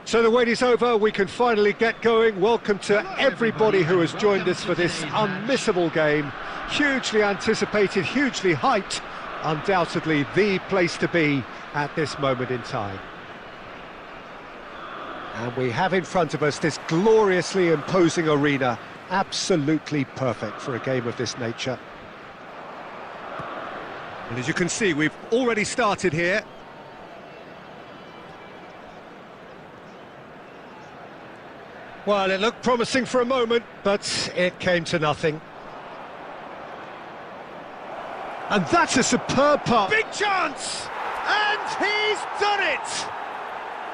So the wait is over, we can finally get going. Welcome to everybody who has joined us for this unmissable game. Hugely anticipated, hugely hyped, undoubtedly the place to be at this moment in time. And we have in front of us this gloriously imposing arena, absolutely perfect for a game of this nature. And as you can see, we've already started here. Well, it looked promising for a moment, but it came to nothing. And that's a superb pass. Big chance! And he's done it!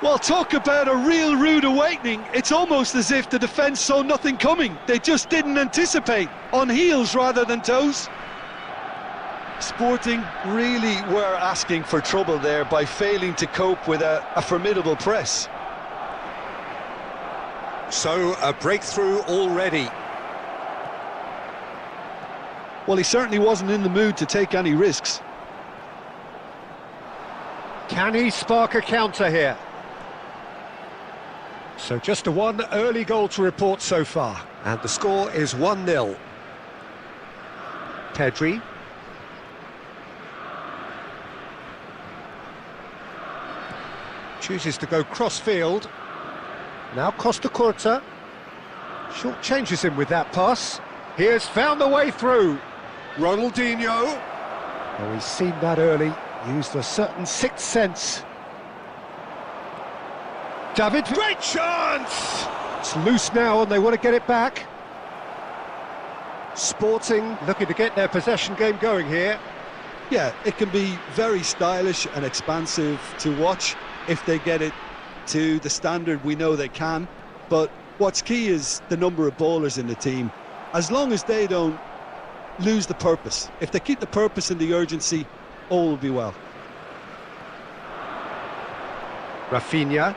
Well, talk about a real rude awakening. It's almost as if the defence saw nothing coming. They just didn't anticipate, on heels rather than toes. Sporting really were asking for trouble there by failing to cope with a formidable press. So, a breakthrough already. Well, he certainly wasn't in the mood to take any risks. Can he spark a counter here? So just a one early goal to report so far. And the score is 1-0. Pedri. Chooses to go cross-field. Now Costa Curta. Short changes him with that pass. He has found the way through. Ronaldinho. Oh, he's seen that early. Used a certain sixth sense. David. Great chance! It's loose now and they want to get it back. Sporting looking to get their possession game going here. Yeah, it can be very stylish and expansive to watch if they get it to the standard we know they can, but what's key is the number of ballers in the team. As long as they don't lose the purpose, if they keep the purpose and the urgency, all will be well. Rafinha.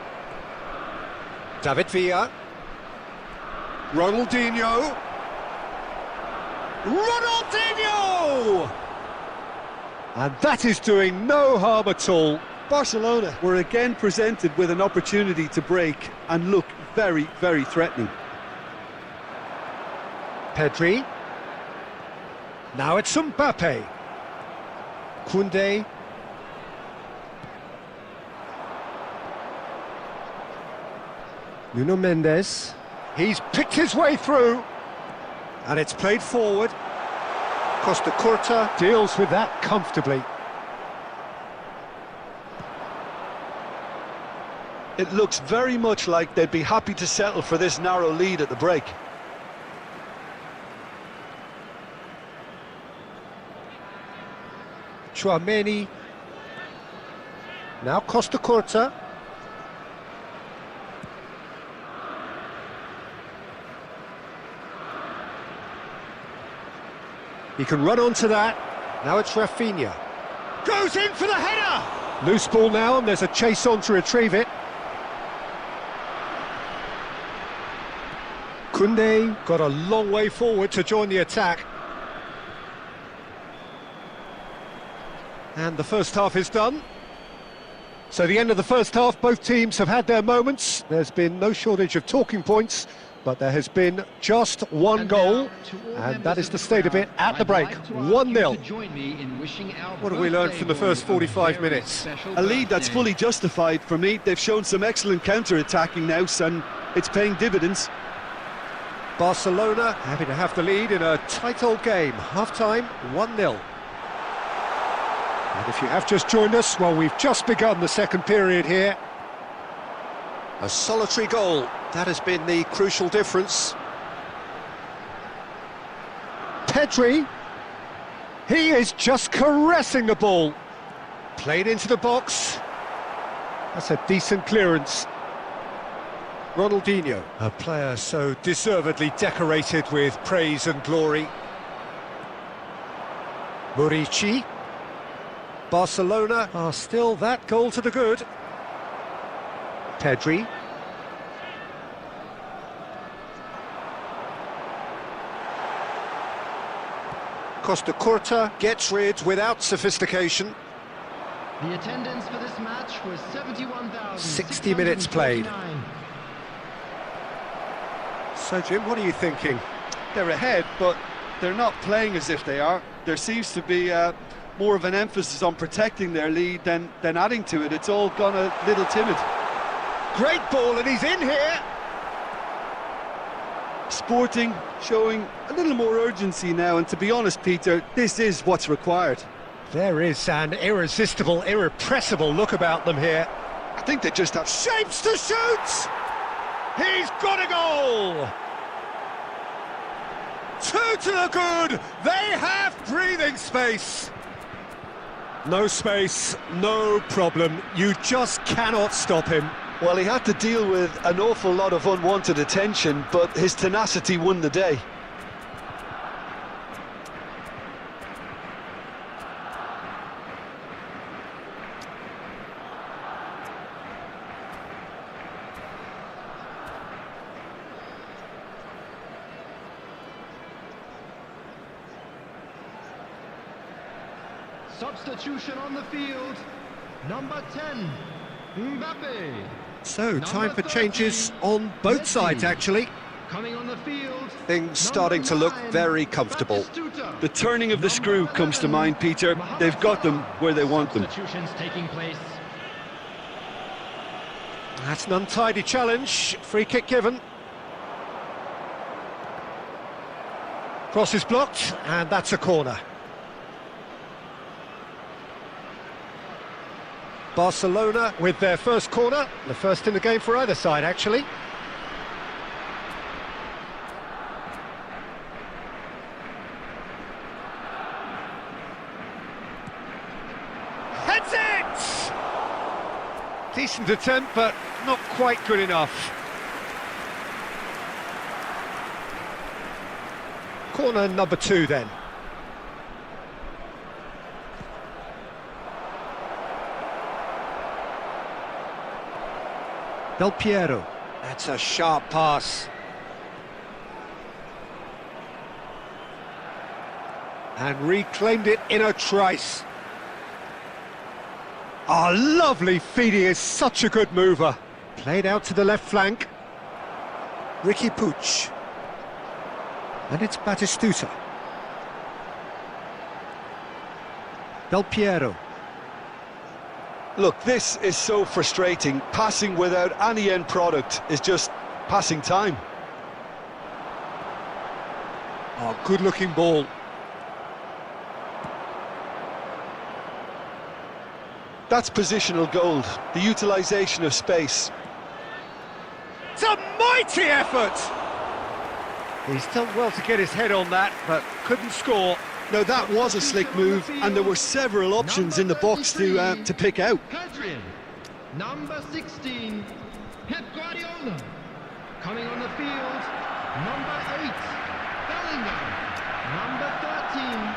David Villa. Ronaldinho. Ronaldinho! And that is doing no harm at all. Barcelona were again presented with an opportunity to break and look very, very threatening. Pedri. Now it's Mbappe. Koundé. Nuno Mendes. He's picked his way through. And it's played forward. Costa Curta deals with that comfortably. It looks very much like they'd be happy to settle for this narrow lead at the break. Chouameni. Now Costa Curta. He can run onto that. Now it's Rafinha. Goes in for the header! Loose ball now, and there's a chase on to retrieve it. Koundé got a long way forward to join the attack. And the first half is done. So the end of the first half, both teams have had their moments. There's been no shortage of talking points, but there has been just one goal, and that is the state of it at the break. 1-0. What have we learned from the first 45 minutes? A lead that's fully justified for me. They've shown some excellent counter-attacking now, and it's paying dividends. Barcelona having to have the lead in a tight old game. Half-time, 1-0. And if you have just joined us, well, we've just begun the second period here. A solitary goal, that has been the crucial difference. Pedri, he is just caressing the ball. Played into the box. That's a decent clearance. Ronaldinho, a player so deservedly decorated with praise and glory. Murici. Barcelona are still that goal to the good. Pedri. Costa Curta gets rid without sophistication. The attendance for this match was 60 minutes played. 71,649. So, Jim, what are you thinking? They're ahead, but they're not playing as if they are. There seems to be more of an emphasis on protecting their lead than adding to it. It's all gone a little timid. Great ball, and he's in here! Sporting showing a little more urgency now, and to be honest, Peter, this is what's required. There is an irresistible, irrepressible look about them here. I think they just have Shapes to shoot! He's got a goal! 2 to the good! They have breathing space! No space, no problem. You just cannot stop him. Well, he had to deal with an awful lot of unwanted attention, but his tenacity won the day. Substitution on the field. Number 10, Mbappe. So, time Number for changes 13, on both Messi. sides, actually. Coming on the field. Things starting to look very comfortable. The turning of the screw comes to mind, Peter. They've got them where they want them. Substitutions taking place. That's an untidy challenge. Free kick given. Cross is blocked, and that's a corner. Barcelona with their first corner, the first in the game for either side, actually. Heads it! Decent attempt, but not quite good enough. Corner number 2 then. Del Piero. That's a sharp pass. And reclaimed it in a trice. Oh, lovely feed. He is such a good mover. Played out to the left flank. Ricky Puig. And it's Batistuta. Del Piero. Look, this is so frustrating. Passing without any end product is just passing time. Oh, good-looking ball. That's positional gold, the utilisation of space. It's a mighty effort! He's done well to get his head on that, but couldn't score. No, that was a slick move, and there were several options in the box to pick out. Adrian. Number 16, Pep Guardiola. Coming on the field, number 8, Bellingham. Number 13,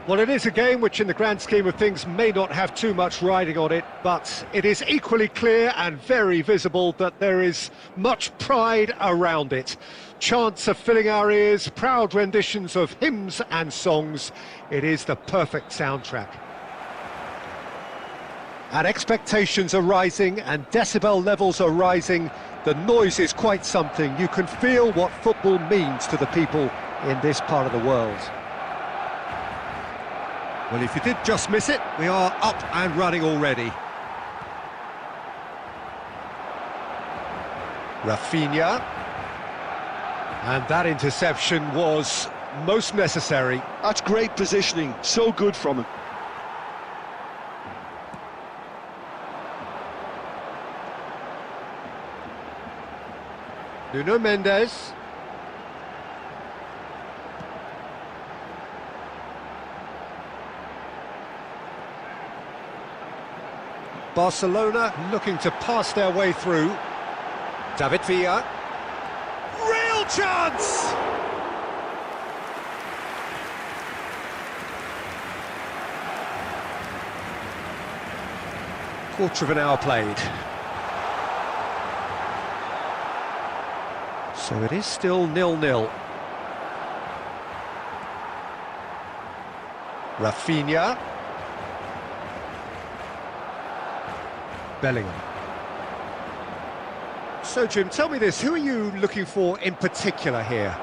Well, it is a game which in the grand scheme of things may not have too much riding on it, but it is equally clear and very visible that there is much pride around it. Chants are filling our ears, proud renditions of hymns and songs. It is the perfect soundtrack. And expectations are rising and decibel levels are rising. The noise is quite something. You can feel what football means to the people in this part of the world. Well, if you did just miss it, we are up and running already. Rafinha. And that interception was most necessary. That's great positioning, so good from him. Nuno Mendes. Barcelona looking to pass their way through. David Villa. Real chance! Quarter of an hour played. So it is still 0-0. Rafinha. Bellingham. So, Jim, tell me this, who are you looking for in particular here?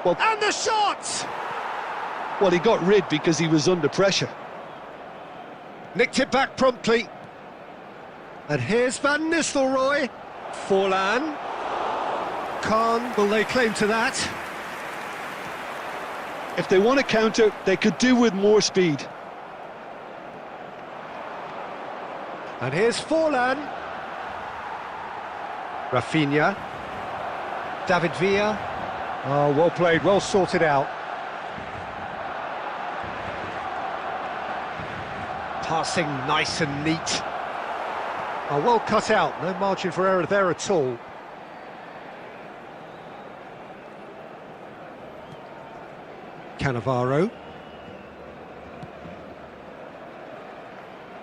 Well, and the shot! Well, he got rid because he was under pressure. Nicked it back promptly. And here's Van Nistelrooy. Forlan. Khan, will they claim to that? If they want to counter, they could do with more speed. And here's Forlan. Rafinha. David Villa. Oh, well played, well sorted out. Passing nice and neat. Oh, well cut out, no margin for error there at all. Cannavaro.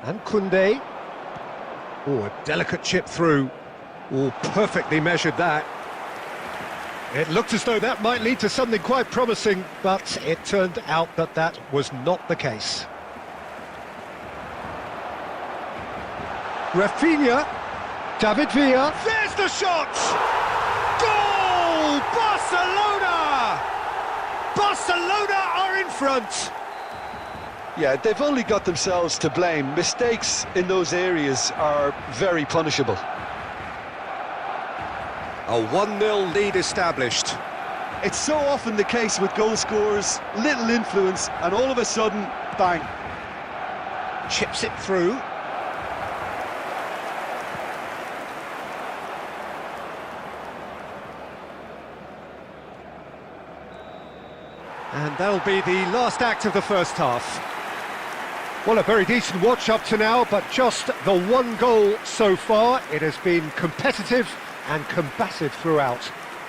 And Koundé. Oh, a delicate chip through. Oh, perfectly measured that. It looked as though that might lead to something quite promising, but it turned out that that was not the case. Rafinha. David Villa. There's the shot! Goal! Barcelona! Barcelona are in front! Yeah, they've only got themselves to blame. Mistakes in those areas are very punishable. A 1-0 lead established. It's so often the case with goal scorers, little influence, and all of a sudden, bang. Chips it through. And that'll be the last act of the first half. Well, a very decent watch up to now, but just the one goal so far. It has been competitive and combative throughout.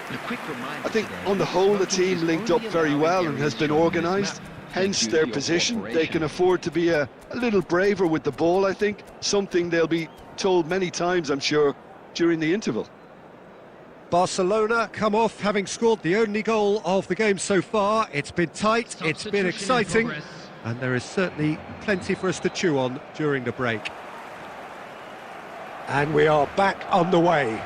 I think on the whole the team linked up very well and has been organised, hence their position. They can afford to be a little braver with the ball, I think, something they'll be told many times, I'm sure, during the interval. Barcelona come off having scored the only goal of the game so far. It's been tight, it's been exciting, and there is certainly plenty for us to chew on during the break. And we are back underway.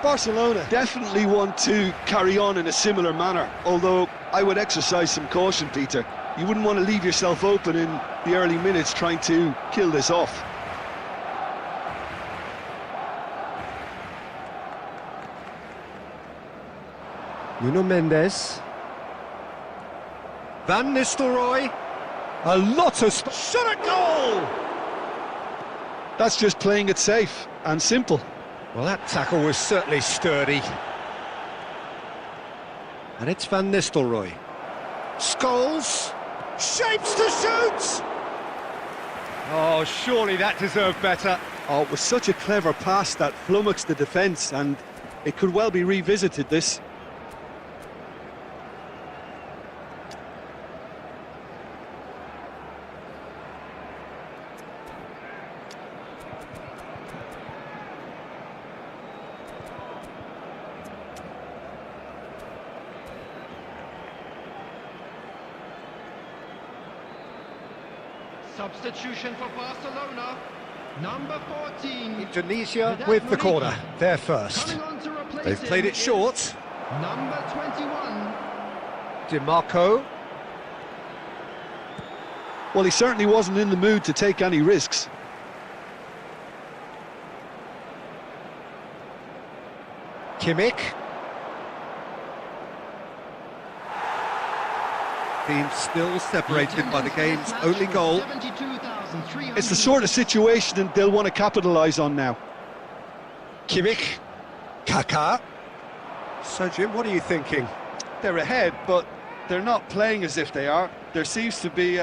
Barcelona definitely want to carry on in a similar manner, although I would exercise some caution, Peter. You wouldn't want to leave yourself open in the early minutes trying to kill this off. Nuno Mendes. Van Nistelrooy. A lot of shot at goal! That's just playing it safe and simple. Well, that tackle was certainly sturdy. And it's Van Nistelrooy. Scholes. Shapes to shoot! Oh, surely that deserved better. Oh, it was such a clever pass that flummoxed the defence, and it could well be revisited, this. Substitution for Barcelona. Number 14. Indonesia with the corner. They're first. Coming on to replace They've played him it short. is Number 21. DiMarco. Well, he certainly wasn't in the mood to take any risks. Kimmich. Team still separated by the game's only goal. It's the sort of situation they'll want to capitalise on now. Kimmich. Kaká. So, Jim, what are you thinking? They're ahead, but they're not playing as if they are. There seems to be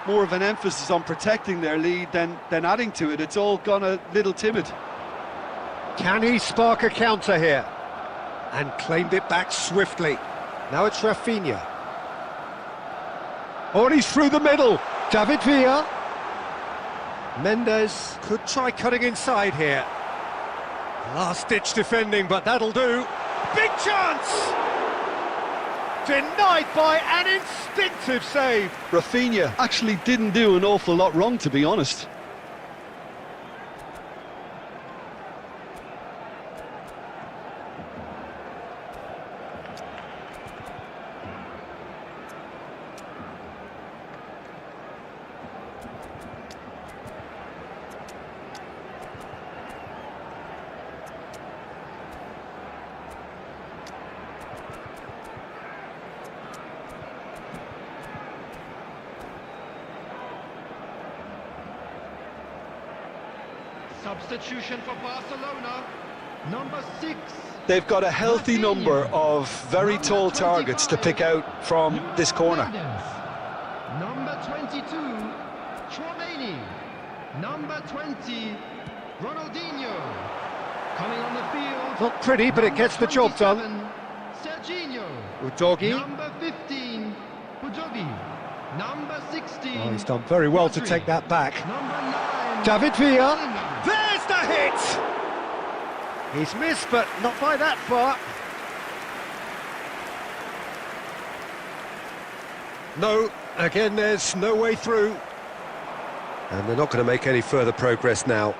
more of an emphasis on protecting their lead than adding to it. It's all gone a little timid. Can he spark a counter here? And claimed it back swiftly. Now it's Rafinha. Oh, and he's through the middle. David Villa. Mendes could try cutting inside here. Last-ditch defending, but that'll do. Big chance! Denied by an instinctive save. Rafinha actually didn't do an awful lot wrong, to be honest. Substitution for Barcelona. Number 6. They've got a healthy number of very tall targets to pick out from this corner. Number 22, Chouameni. Number 20, Ronaldinho. Coming on the field. Not pretty, but it gets the job done. Serginho. Udogi. Number 15, Udogi. Number 16. Oh, he's done very well to take that back. Number 9. David Villa. There's the hit! He's missed, but not by that far. No, again, there's no way through. And they're not going to make any further progress now.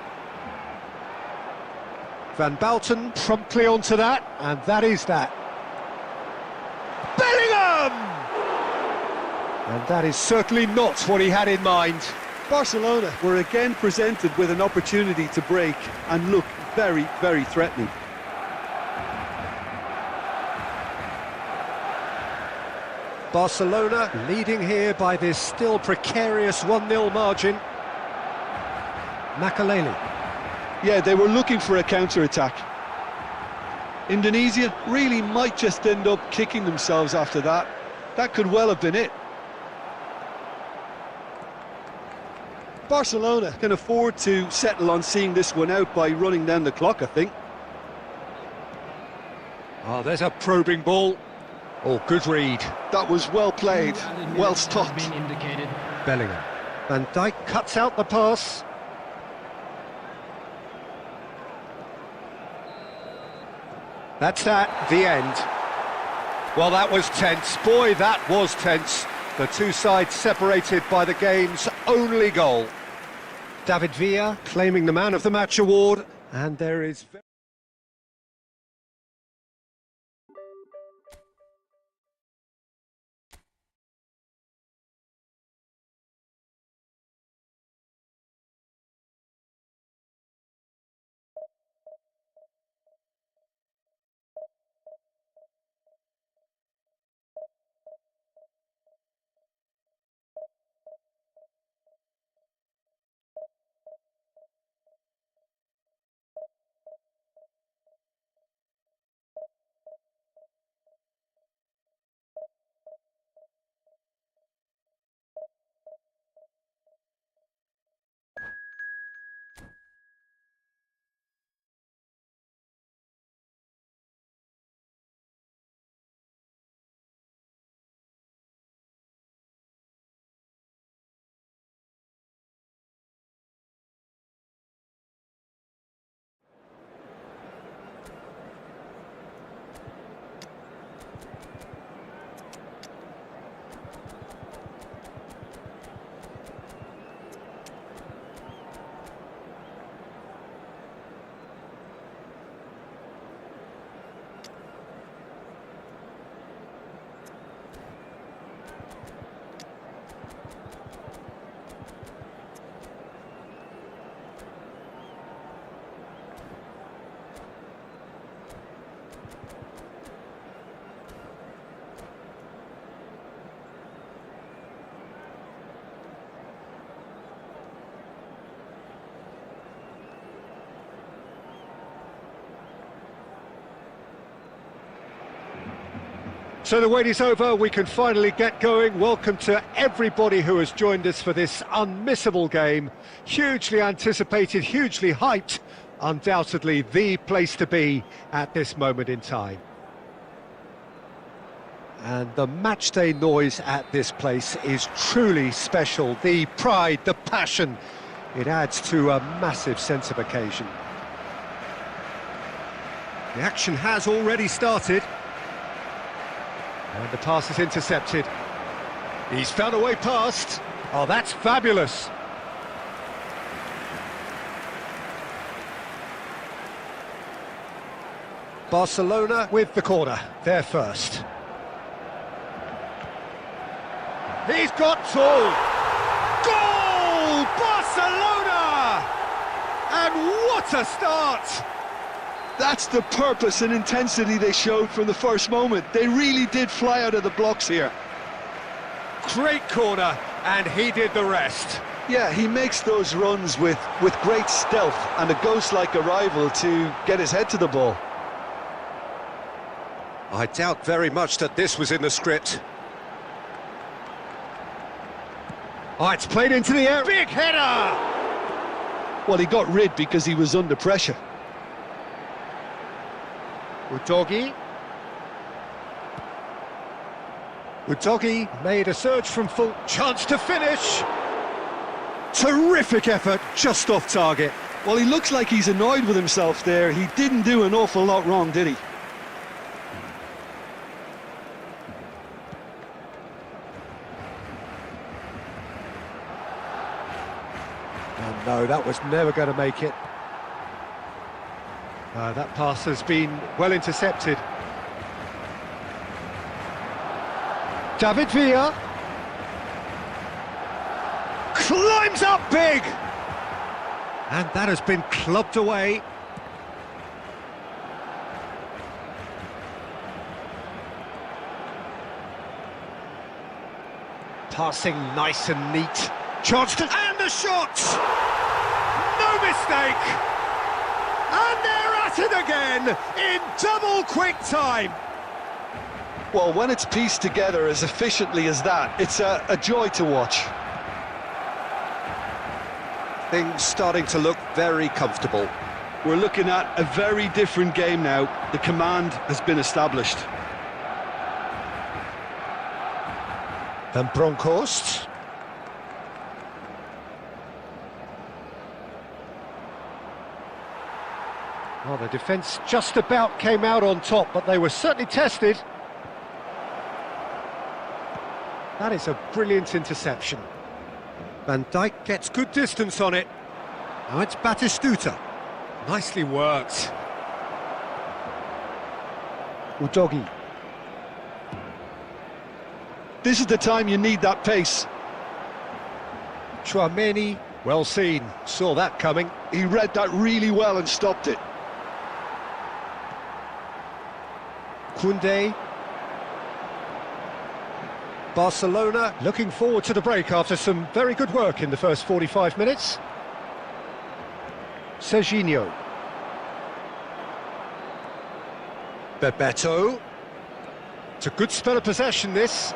Van Bouten promptly onto that, and that is that. Bellingham! And that is certainly not what he had in mind. Barcelona were again presented with an opportunity to break and look very, very threatening. Barcelona leading here by this still precarious 1-0 margin. Makaleli. Yeah, they were looking for a counter-attack. Indonesia really might just end up kicking themselves after that. That could well have been it. Barcelona can afford to settle on seeing this one out by running down the clock, I think. Oh, there's a probing ball. Oh, good read. That was well played, well stopped. Bellingham. Van Dijk cuts out the pass. That's that, the end. Well, that was tense. Boy, that was tense. The two sides separated by the game's only goal. David Villa claiming the Man of the Match award, and there is... So the wait is over, we can finally get going. Welcome to everybody who has joined us for this unmissable game. Hugely anticipated, hugely hyped, undoubtedly the place to be at this moment in time. And the matchday noise at this place is truly special. The pride, the passion, it adds to a massive sense of occasion. The action has already started. And the pass is intercepted. He's found a way past. Oh, that's fabulous. Barcelona with the corner, they're first. He's got two. Goal! Barcelona! And what a start! That's the purpose and intensity they showed from the first moment. They really did fly out of the blocks here. Great corner, and he did the rest. Yeah, he makes those runs with great stealth and a ghost-like arrival to get his head to the ball. I doubt very much that this was in the script. Oh, it's played into the air. Big header! Well, he got rid because he was under pressure. Udogie made a surge from full. Chance to finish. Terrific effort, just off target. Well, he looks like he's annoyed with himself there. He didn't do an awful lot wrong, did he? Oh, no, that was never going to make it. That pass has been well intercepted. David Villa climbs up big, and that has been clubbed away. Passing nice and neat. Chance to... and the shot! No mistake! And they're at it again in double quick time. Well, when it's pieced together as efficiently as that, it's a joy to watch. Things starting to look very comfortable. We're looking at a very different game now. The command has been established. Van Bronckhorst. Well, the defence just about came out on top, but they were certainly tested. That is a brilliant interception. Van Dijk gets good distance on it. Now it's Batistuta. Nicely worked. Udogie. This is the time you need that pace. Tchouaméni, well seen. Saw that coming. He read that really well and stopped it. Koundé. Barcelona looking forward to the break after some very good work in the first 45 minutes. Serginho. Bebeto. It's a good spell of possession, this.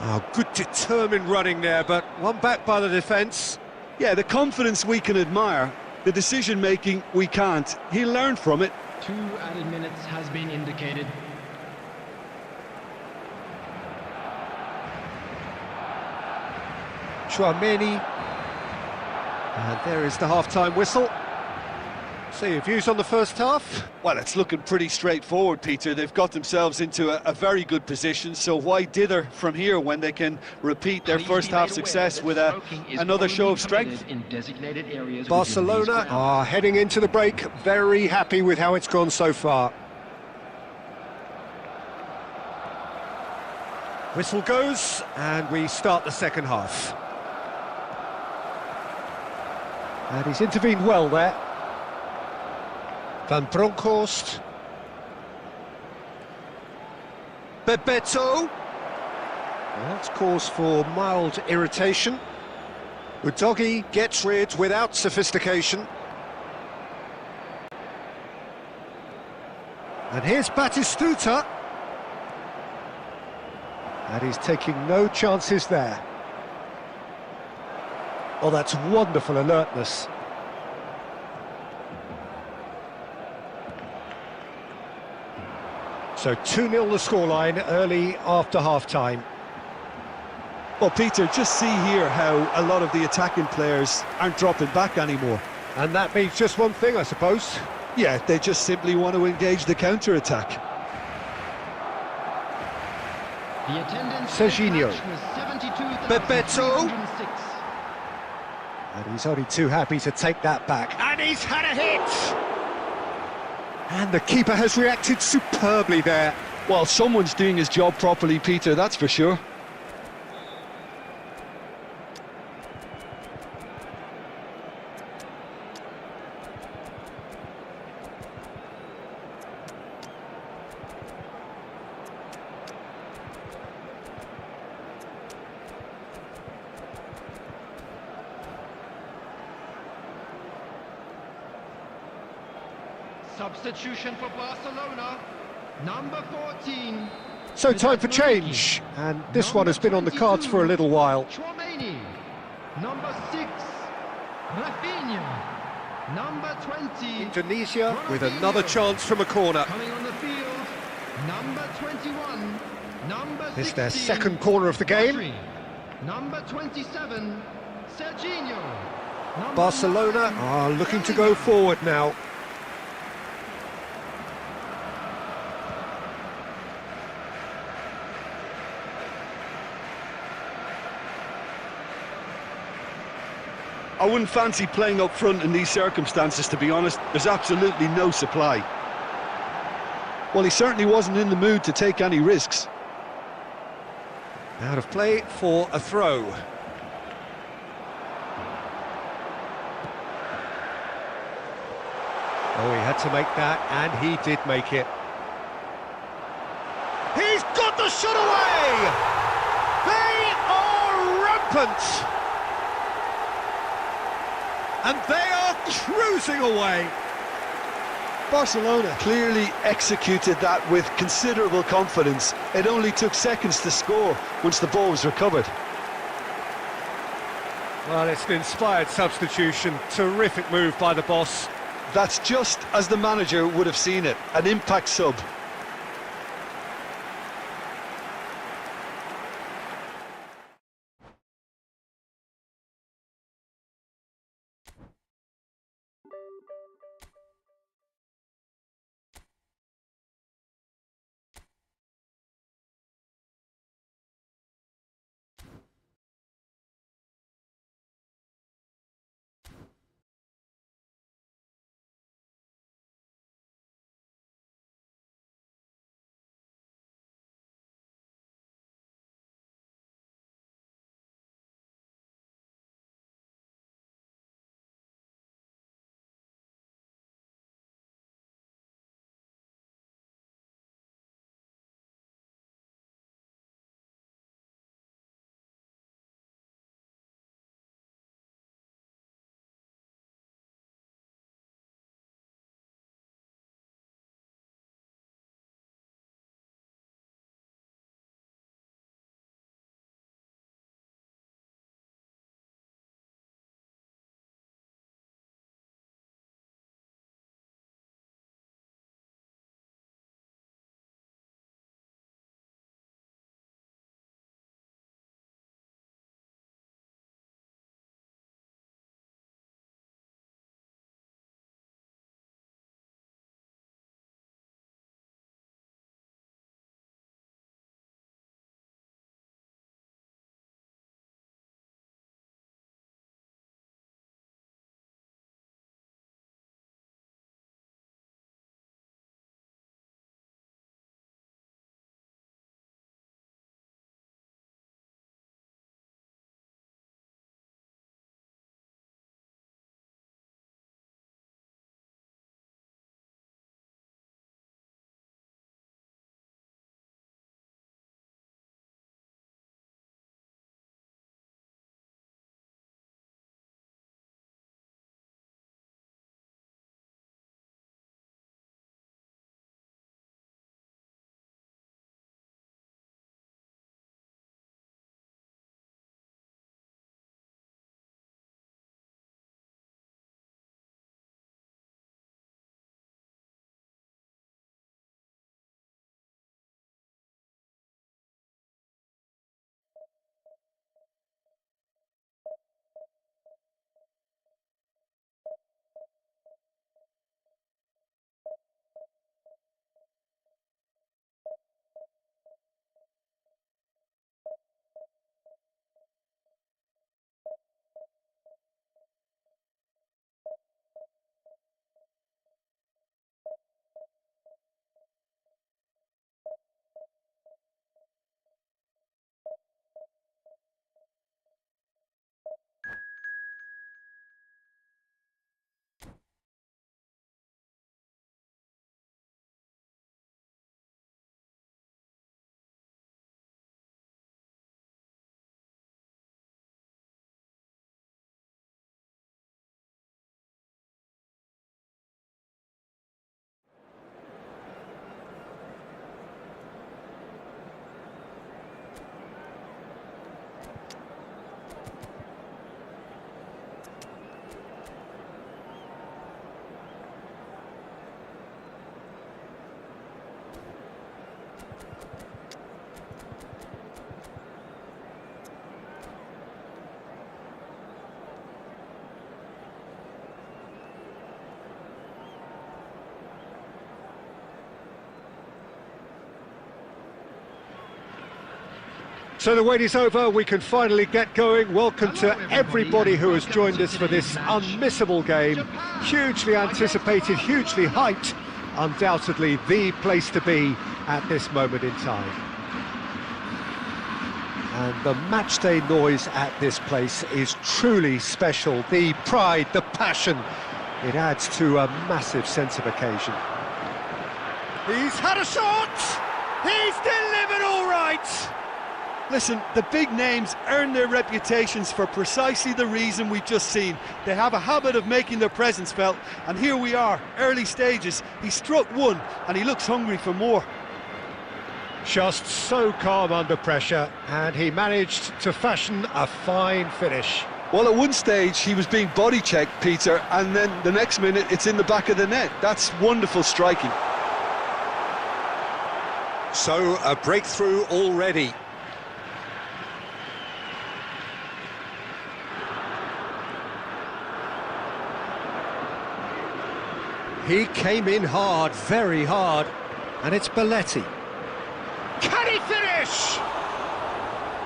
Oh, good determined running there, but one back by the defence. Yeah, the confidence we can admire, the decision-making we can't. He learned from it. 2 added minutes has been indicated. Tchouaméni. And there is the half-time whistle. So your views on the first half? Well, it's looking pretty straightforward, Peter. They've got themselves into a very good position, so why dither from here when they can repeat their first half success with another show of strength? Barcelona are heading into the break, very happy with how it's gone so far. Whistle goes, and we start the second half. And he's intervened well there. Van Bronckhorst. Bebeto. Well, that's cause for mild irritation. Udogie gets rid without sophistication. And here's Batistuta. And he's taking no chances there. Oh, that's wonderful alertness. So 2-0 the scoreline early after half-time. Well, Peter, just see here how a lot of the attacking players aren't dropping back anymore. And that means just one thing, I suppose. Yeah, they just simply want to engage the counter-attack. The attendance Serginho. was 72,306. Bebeto. And he's only too happy to take that back. And he's had a hit! And the keeper has reacted superbly there. Well, someone's doing his job properly, Peter, that's for sure. Substitution for Barcelona, number 14. So time for change. And this one has been on the cards for a little while. Chouameni, number 6. Rafinha, number 20. Indonesia with another chance from a corner. Coming on the field, number 21. Number 16. This their second corner of the game. Rodri, number 27. Serginho. Number Barcelona 9, are looking to go forward now. I wouldn't fancy playing up front in these circumstances, to be honest. There's absolutely no supply. Well, he certainly wasn't in the mood to take any risks. Out of play for a throw. Oh, he had to make that, and he did make it. He's got the shot away! They are rampant! And they are cruising away. Barcelona clearly executed that with considerable confidence. It only took seconds to score once the ball was recovered. Well, it's an inspired substitution. Terrific move by the boss. That's just as the manager would have seen it, an impact sub. So the wait is over, we can finally get going. Welcome to everybody who has joined us for this unmissable game. Hugely anticipated, hugely hyped, undoubtedly the place to be at this moment in time. And the matchday noise at this place is truly special. The pride, the passion, it adds to a massive sense of occasion. He's had a shot! He's delivered all right! Listen, the big names earn their reputations for precisely the reason we've just seen. They have a habit of making their presence felt, and here we are, early stages. He struck one, and he looks hungry for more. Just so calm under pressure, and he managed to fashion a fine finish. Well, at one stage, he was being body-checked, Peter, and then the next minute, it's in the back of the net. That's wonderful striking. So, a breakthrough already. He came in hard, very hard, and it's Belletti. Can he finish?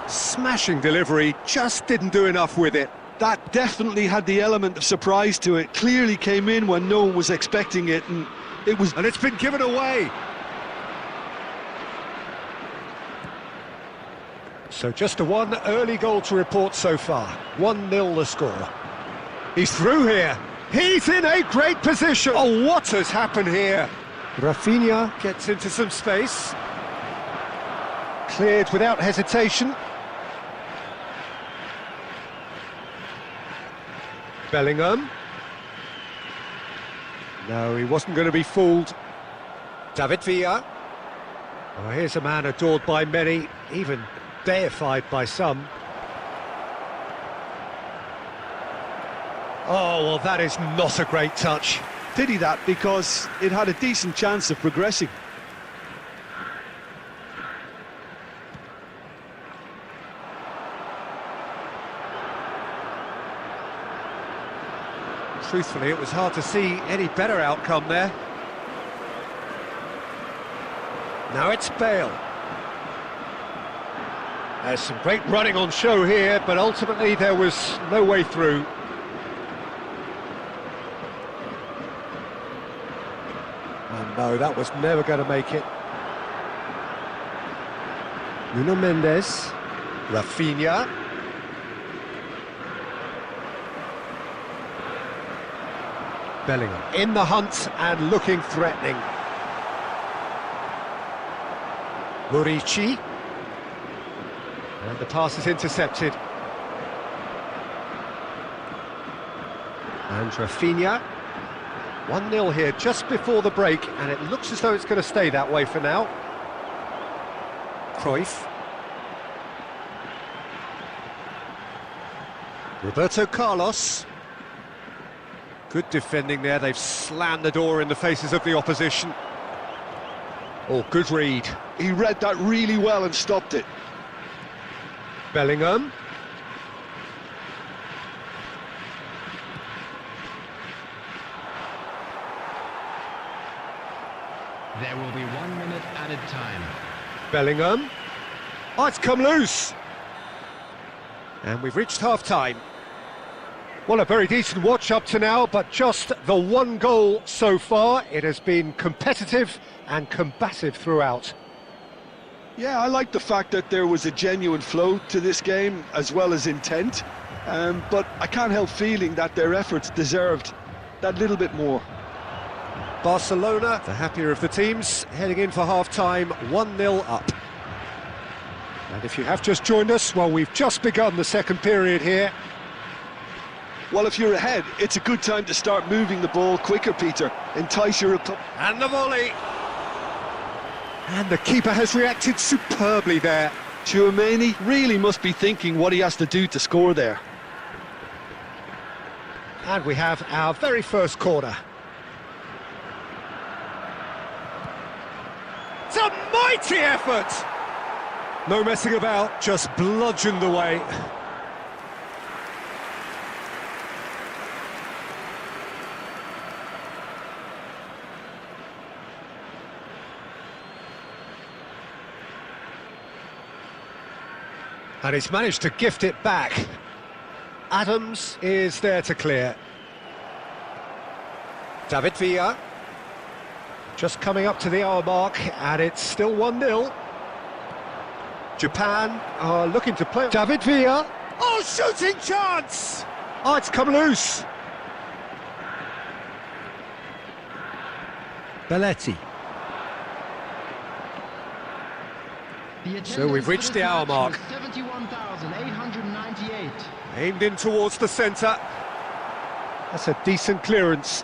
Smashing delivery, just didn't do enough with it. That definitely had the element of surprise to it. Clearly came in when no one was expecting it, and it was... And it's been given away. So just a one early goal to report so far. 1-0 the score. He's through here. He's in a great position. Oh, what has happened here? Rafinha gets into some space. Cleared without hesitation. Bellingham. No, he wasn't going to be fooled. David Villa. Oh, here's a man adored by many, even deified by some. Oh, well, that is not a great touch. Pity that, because it had a decent chance of progressing. Truthfully, it was hard to see any better outcome there. Now it's Bale. There's some great running on show here, but ultimately there was no way through. And no, that was never going to make it. Nuno Mendes. Rafinha. Bellingham in the hunt and looking threatening. Murici. And the pass is intercepted. And Rafinha. 1-0 here just before the break, and it looks as though it's going to stay that way for now. Cruyff. Roberto Carlos. Good defending there, they've slammed the door in the faces of the opposition. Oh, good read. He read that really well and stopped it. Bellingham. There will be 1 minute added time. Bellingham. Oh, it's come loose. And we've reached half-time. Well, a very decent watch up to now, but just the one goal so far. It has been competitive and combative throughout. Yeah, I like the fact that there was a genuine flow to this game, as well as intent. But I can't help feeling that their efforts deserved that little bit more. Barcelona, the happier of the teams, heading in for half-time, 1-0 up. And if you have just joined us, well, we've just begun the second period here. Well, if you're ahead, it's a good time to start moving the ball quicker, Peter. Entice your opponent. And the volley. And the keeper has reacted superbly there. Tchouaméni really must be thinking what he has to do to score there. And we have our very first corner. It's a mighty effort! No messing about, just bludgeoned away. And he's managed to gift it back. Adams is there to clear. David Villa. Just coming up to the hour mark, and it's still 1-0. Japan are looking to play. David Villa. Oh, shooting chance! Oh, it's come loose. Belletti. So we've reached the hour mark. 71,898. Aimed in towards the centre. That's a decent clearance.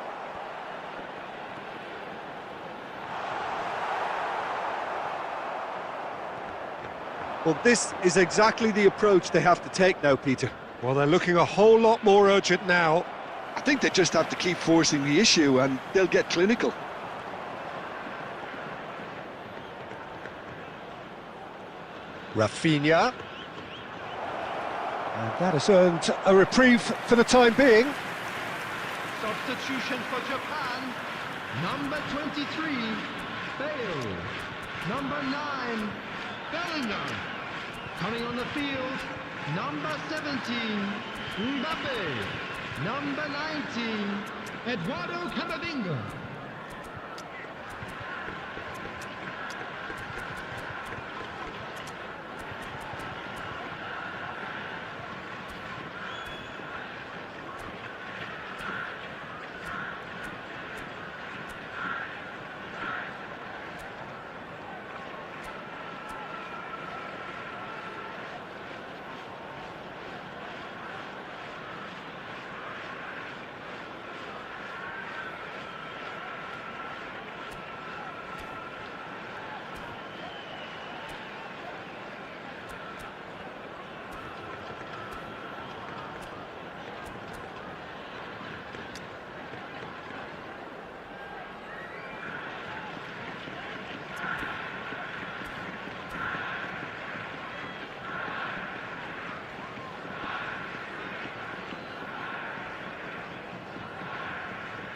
Well, this is exactly the approach they have to take now, Peter. Well, they're looking a whole lot more urgent now. I think they just have to keep forcing the issue and they'll get clinical. Rafinha. And that has earned a reprieve for the time being. Substitution for Japan. Number 23, Bale. Number 9, Bellingham. Coming on the field, number 17, Mbappe. Number 19, Eduardo Camavinga.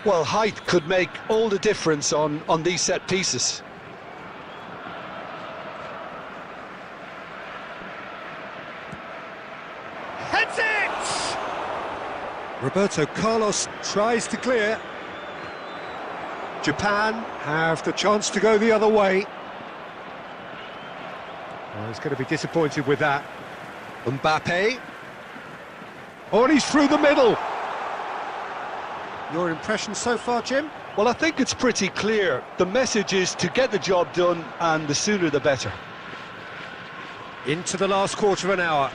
Well, height could make all the difference on these set pieces. Heads it! Roberto Carlos tries to clear. Japan have the chance to go the other way. Well, he's going to be disappointed with that. Mbappe. Oh, and he's through the middle. Your impression so far, Jim? Well, I think it's pretty clear. The message is to get the job done, and the sooner the better. Into the last quarter of an hour.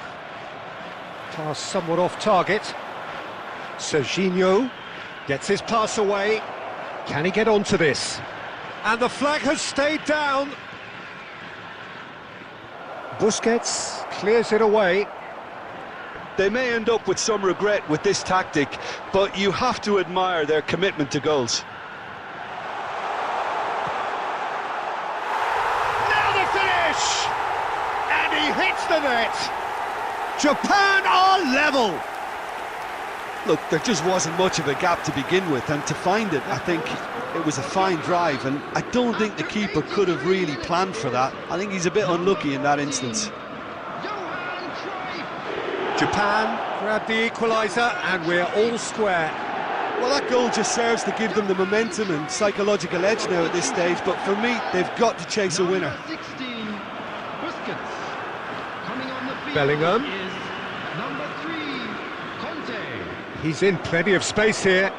Pass somewhat off target. Serginho gets his pass away. Can he get onto this? And the flag has stayed down. Busquets clears it away. They may end up with some regret with this tactic, but you have to admire their commitment to goals. Now the finish! And he hits the net! Japan are level! Look, there just wasn't much of a gap to begin with, and to find it, I think it was a fine drive, and I don't think the keeper could have really planned for that. I think he's a bit unlucky in that instance. Japan grab the equaliser, and we're all square. Well, that goal just serves to give them the momentum and psychological edge now at this stage, but for me, they've got to chase a winner. 16, Busquets. Coming on the field Bellingham. is number 3, Conte. He's in plenty of space here.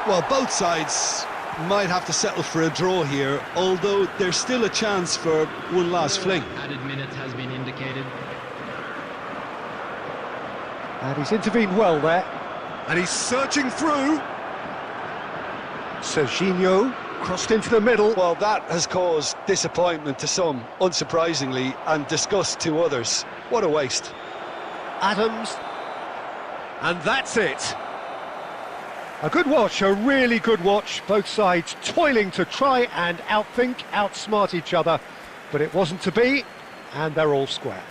Well, both sides might have to settle for a draw here, although there's still a chance for one last fling. Added minutes has been indicated. And he's intervened well there. And he's searching through. Serginho crossed into the middle. Well, that has caused disappointment to some, unsurprisingly, and disgust to others. What a waste. Adams. And that's it. A good watch, a really good watch. Both sides toiling to try and outthink, outsmart each other. But it wasn't to be, and they're all square.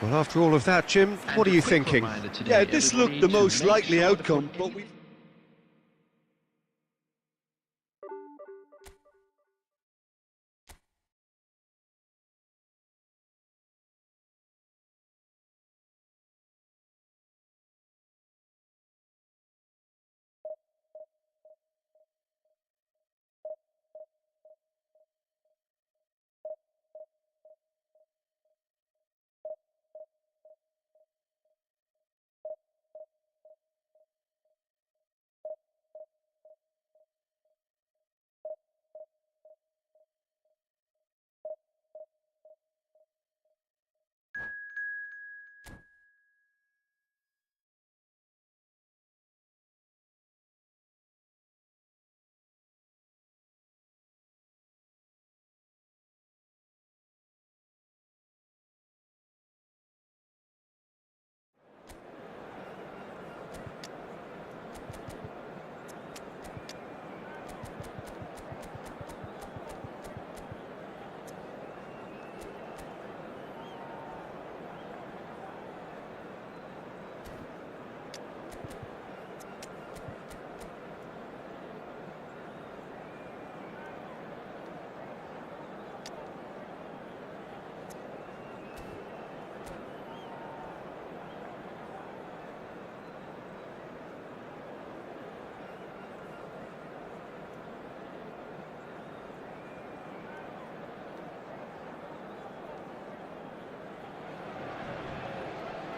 Well, after all of that, Jim, what are you thinking? Yeah, this looked the most likely outcome, but we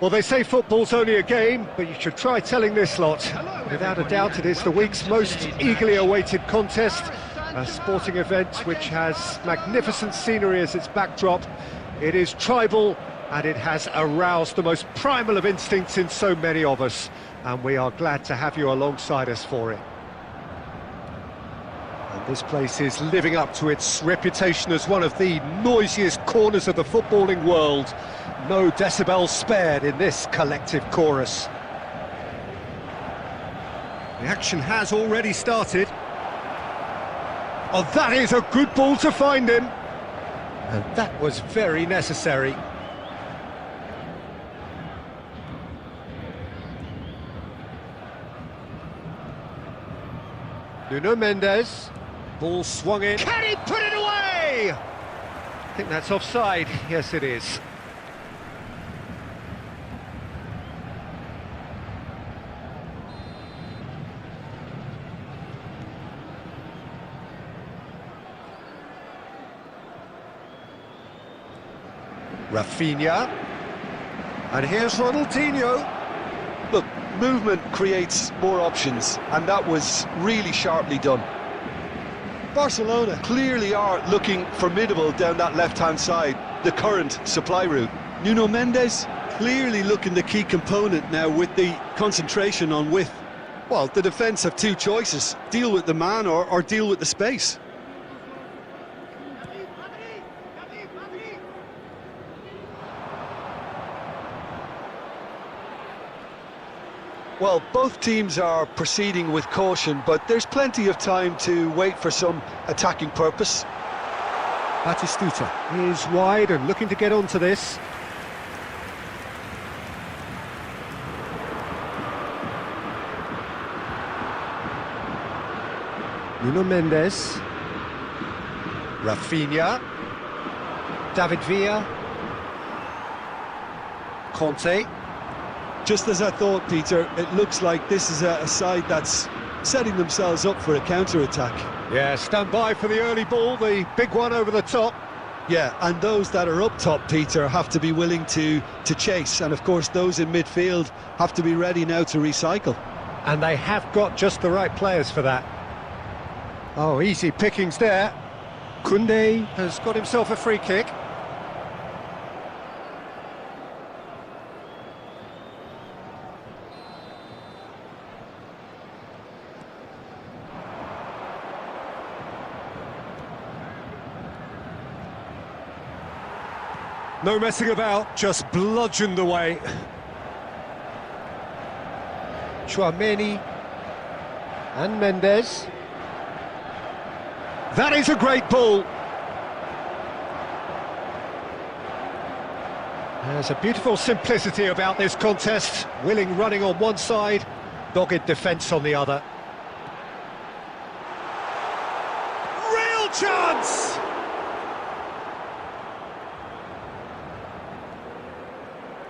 Well, they say football's only a game, but you should try telling this lot. Without a doubt, it is the week's most eagerly awaited contest, a sporting event which has magnificent scenery as its backdrop. It is tribal, and it has aroused the most primal of instincts in so many of us, and we are glad to have you alongside us for it. And this place is living up to its reputation as one of the noisiest corners of the footballing world. No decibels spared in this collective chorus. The action has already started. Oh, that is a good ball to find him. And that was very necessary. Nuno Mendes. Ball swung in. Can he put it away? I think that's offside. Yes, it is. Rafinha, and here's Ronaldinho. Look, movement creates more options, and that was really sharply done. Barcelona clearly are looking formidable down that left-hand side, the current supply route. Nuno Mendes clearly looking the key component now with the concentration on width. Well, the defence have two choices, deal with the man or deal with the space. Well, both teams are proceeding with caution, but there's plenty of time to wait for some attacking purpose. Batistuta is wide and looking to get onto this. Nuno Mendes. Rafinha. David Villa. Conte. Just as I thought, Peter, it looks like this is a side that's setting themselves up for a counter-attack. Yeah, stand by for the early ball, the big one over the top. Yeah, and those that are up top, Peter, have to be willing to chase. And of course, those in midfield have to be ready now to recycle. And they have got just the right players for that. Oh, easy pickings there. Koundé has got himself a free kick. No messing about, just bludgeoned away. Tchouaméni and Mendes. That is a great ball. There's a beautiful simplicity about this contest. Willing running on one side, dogged defence on the other. Real chance!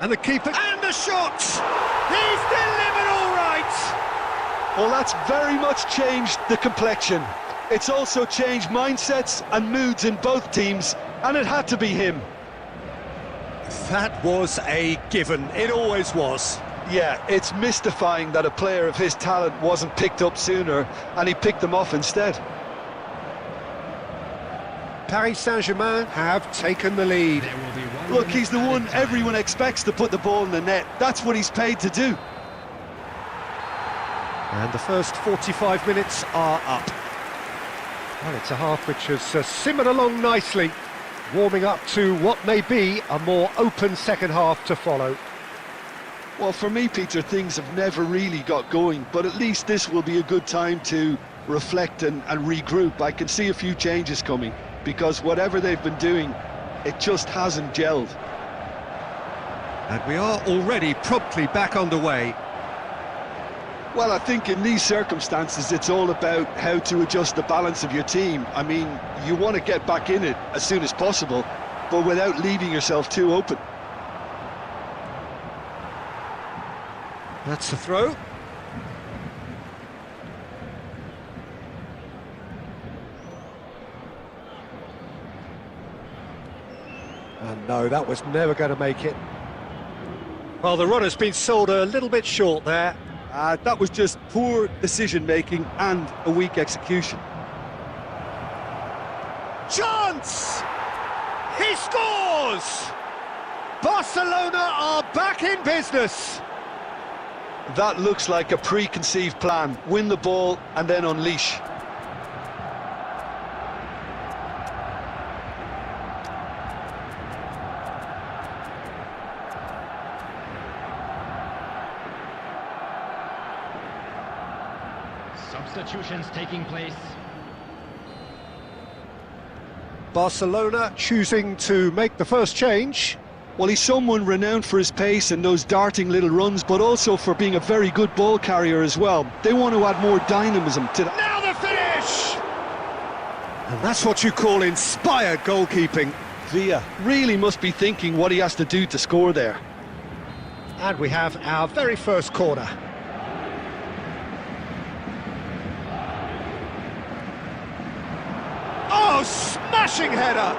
And the keeper, and the shot! He's delivered all right! Well, that's very much changed the complexion. It's also changed mindsets and moods in both teams, and it had to be him. That was a given, it always was. Yeah, it's mystifying that a player of his talent wasn't picked up sooner, and he picked them off instead. Paris Saint-Germain have taken the lead. Look, he's the one everyone expects to put the ball in the net. That's what he's paid to do. And the first 45 minutes are up. Well, it's a half which has simmered along nicely, warming up to what may be a more open second half to follow. Well, for me, Peter, things have never really got going, but at least this will be a good time to reflect and regroup. I can see a few changes coming, because whatever they've been doing, it just hasn't gelled. And we are already promptly back underway. Well, I think in these circumstances, it's all about how to adjust the balance of your team. I mean, you want to get back in it as soon as possible, but without leaving yourself too open. That's the throw. And no, that was never going to make it. Well, the run has been sold a little bit short there. That was just poor decision-making and a weak execution. Chance! He scores! Barcelona are back in business. That looks like a preconceived plan. Win the ball and then unleash. Substitutions taking place. Barcelona choosing to make the first change. Well, he's someone renowned for his pace and those darting little runs, but also for being a very good ball carrier as well. They want to add more dynamism to that. Now the finish! And that's what you call inspired goalkeeping. Villa really must be thinking what he has to do to score there. And we have our very first corner. Oh, smashing header!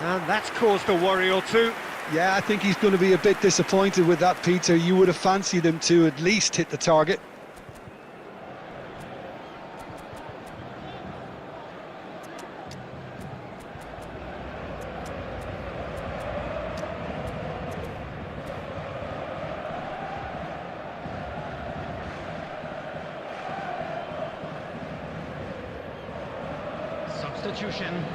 And that's caused a worry or two. Yeah, I think he's going to be a bit disappointed with that, Peter. You would have fancied him to at least hit the target. Substitution.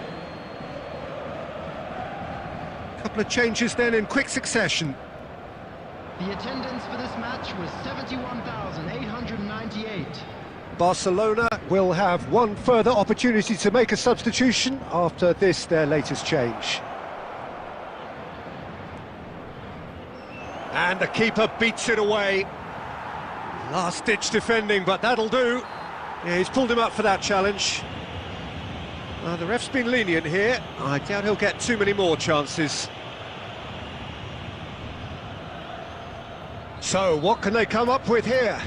Couple of changes then in quick succession. The attendance for this match was 71,898. Barcelona will have one further opportunity to make a substitution after this, their latest change. And the keeper beats it away. Last-ditch defending, but that'll do. Yeah, he's pulled him up for that challenge. The ref's been lenient here. I doubt he'll get too many more chances. So, what can they come up with here?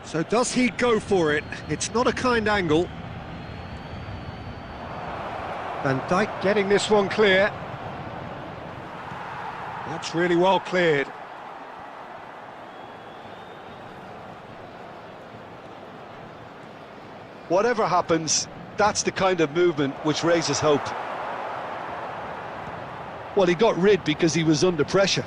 So does he go for it? It's not a kind angle. Van Dijk getting this one clear. That's really well cleared. Whatever happens, that's the kind of movement which raises hope. Well, he got rid because he was under pressure.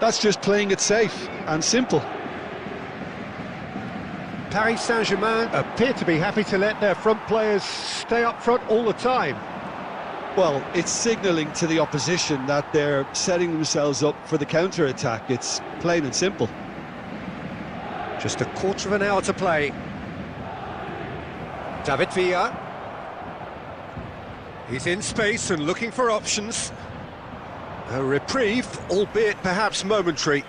That's just playing it safe and simple. Paris Saint-Germain appear to be happy to let their front players stay up front all the time. Well, it's signalling to the opposition that they're setting themselves up for the counter-attack. It's plain and simple. Just a quarter of an hour to play. David Villa. He's in space and looking for options. A reprieve, albeit perhaps momentary.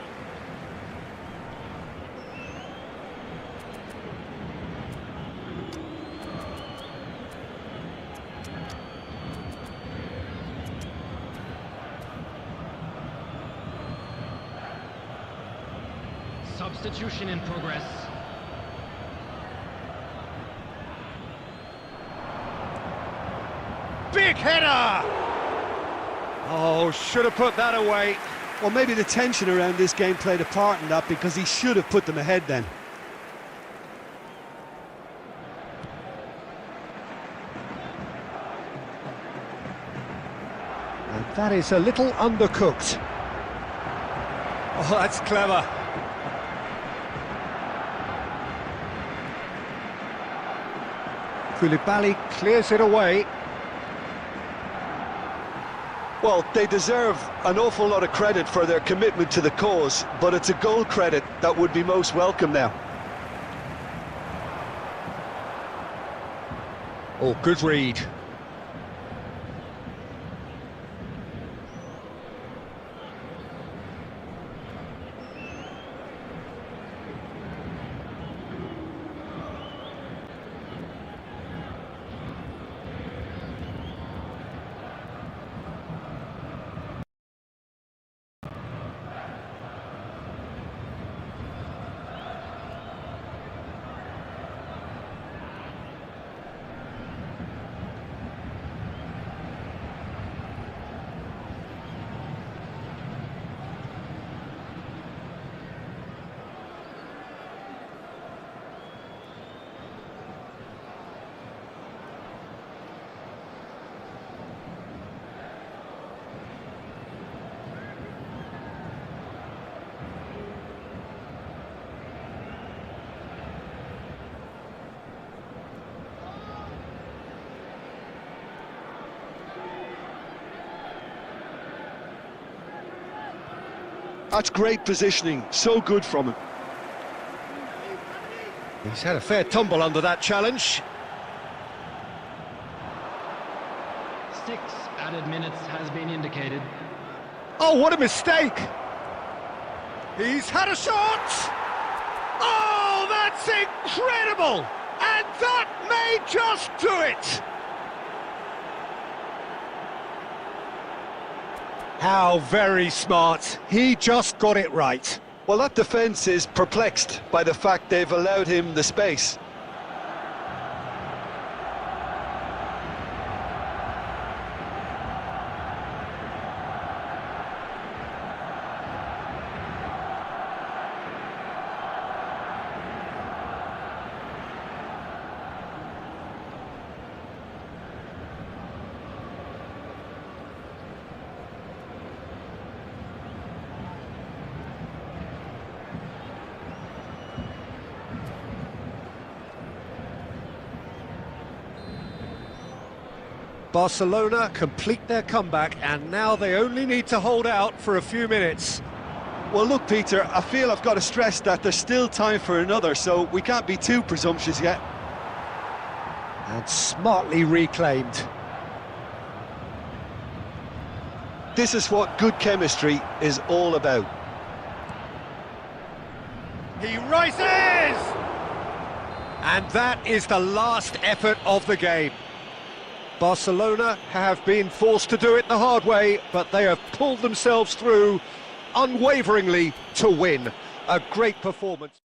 Substitution in progress. Big header! Oh, should have put that away. Well, maybe the tension around this game played a part in that, because he should have put them ahead then. And that is a little undercooked. Oh, that's clever. Koulibaly clears it away. Well, they deserve an awful lot of credit for their commitment to the cause, but it's a goal credit that would be most welcome now. Oh, good read. That's great positioning, so good from him. He's had a fair tumble under that challenge. 6 added minutes has been indicated. Oh, what a mistake! He's had a shot! Oh, that's incredible! And that may just do it! How very smart. He just got it right. Well, that defence is perplexed by the fact they've allowed him the space. Barcelona complete their comeback, and now they only need to hold out for a few minutes. Well, look, Peter, I feel I've got to stress that there's still time for another, so we can't be too presumptuous yet. And smartly reclaimed. This is what good chemistry is all about. He rises! And that is the last effort of the game. Barcelona have been forced to do it the hard way, but they have pulled themselves through unwaveringly to win. A great performance.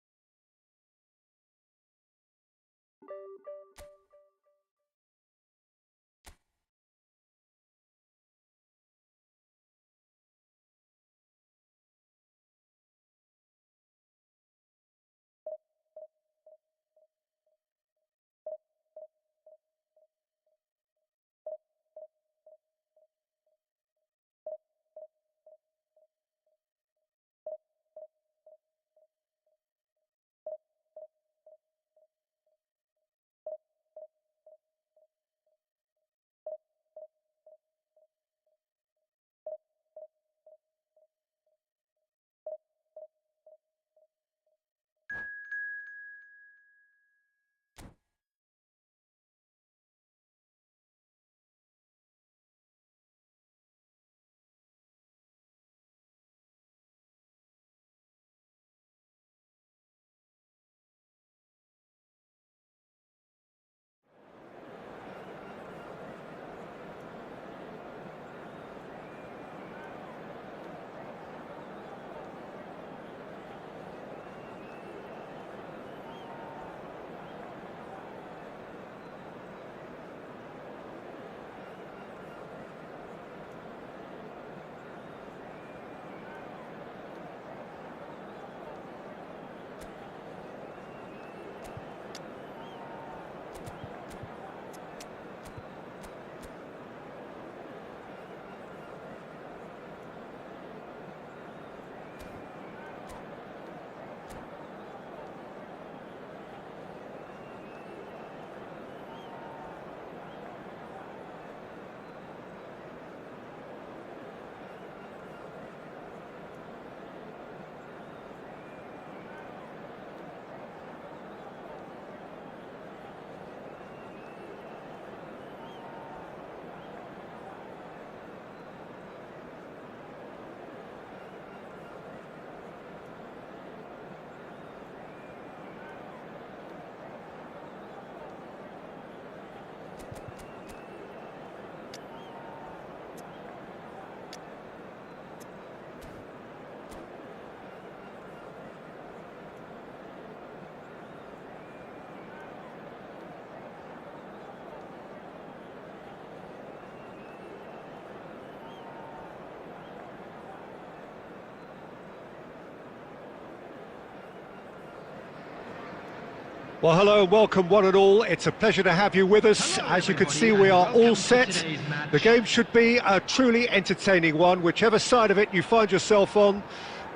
Well, hello and welcome one and all. It's a pleasure to have you with us. Hello, as you can everybody, see, we and are all welcome to set. today's match. The game should be a truly entertaining one, whichever side of it you find yourself on.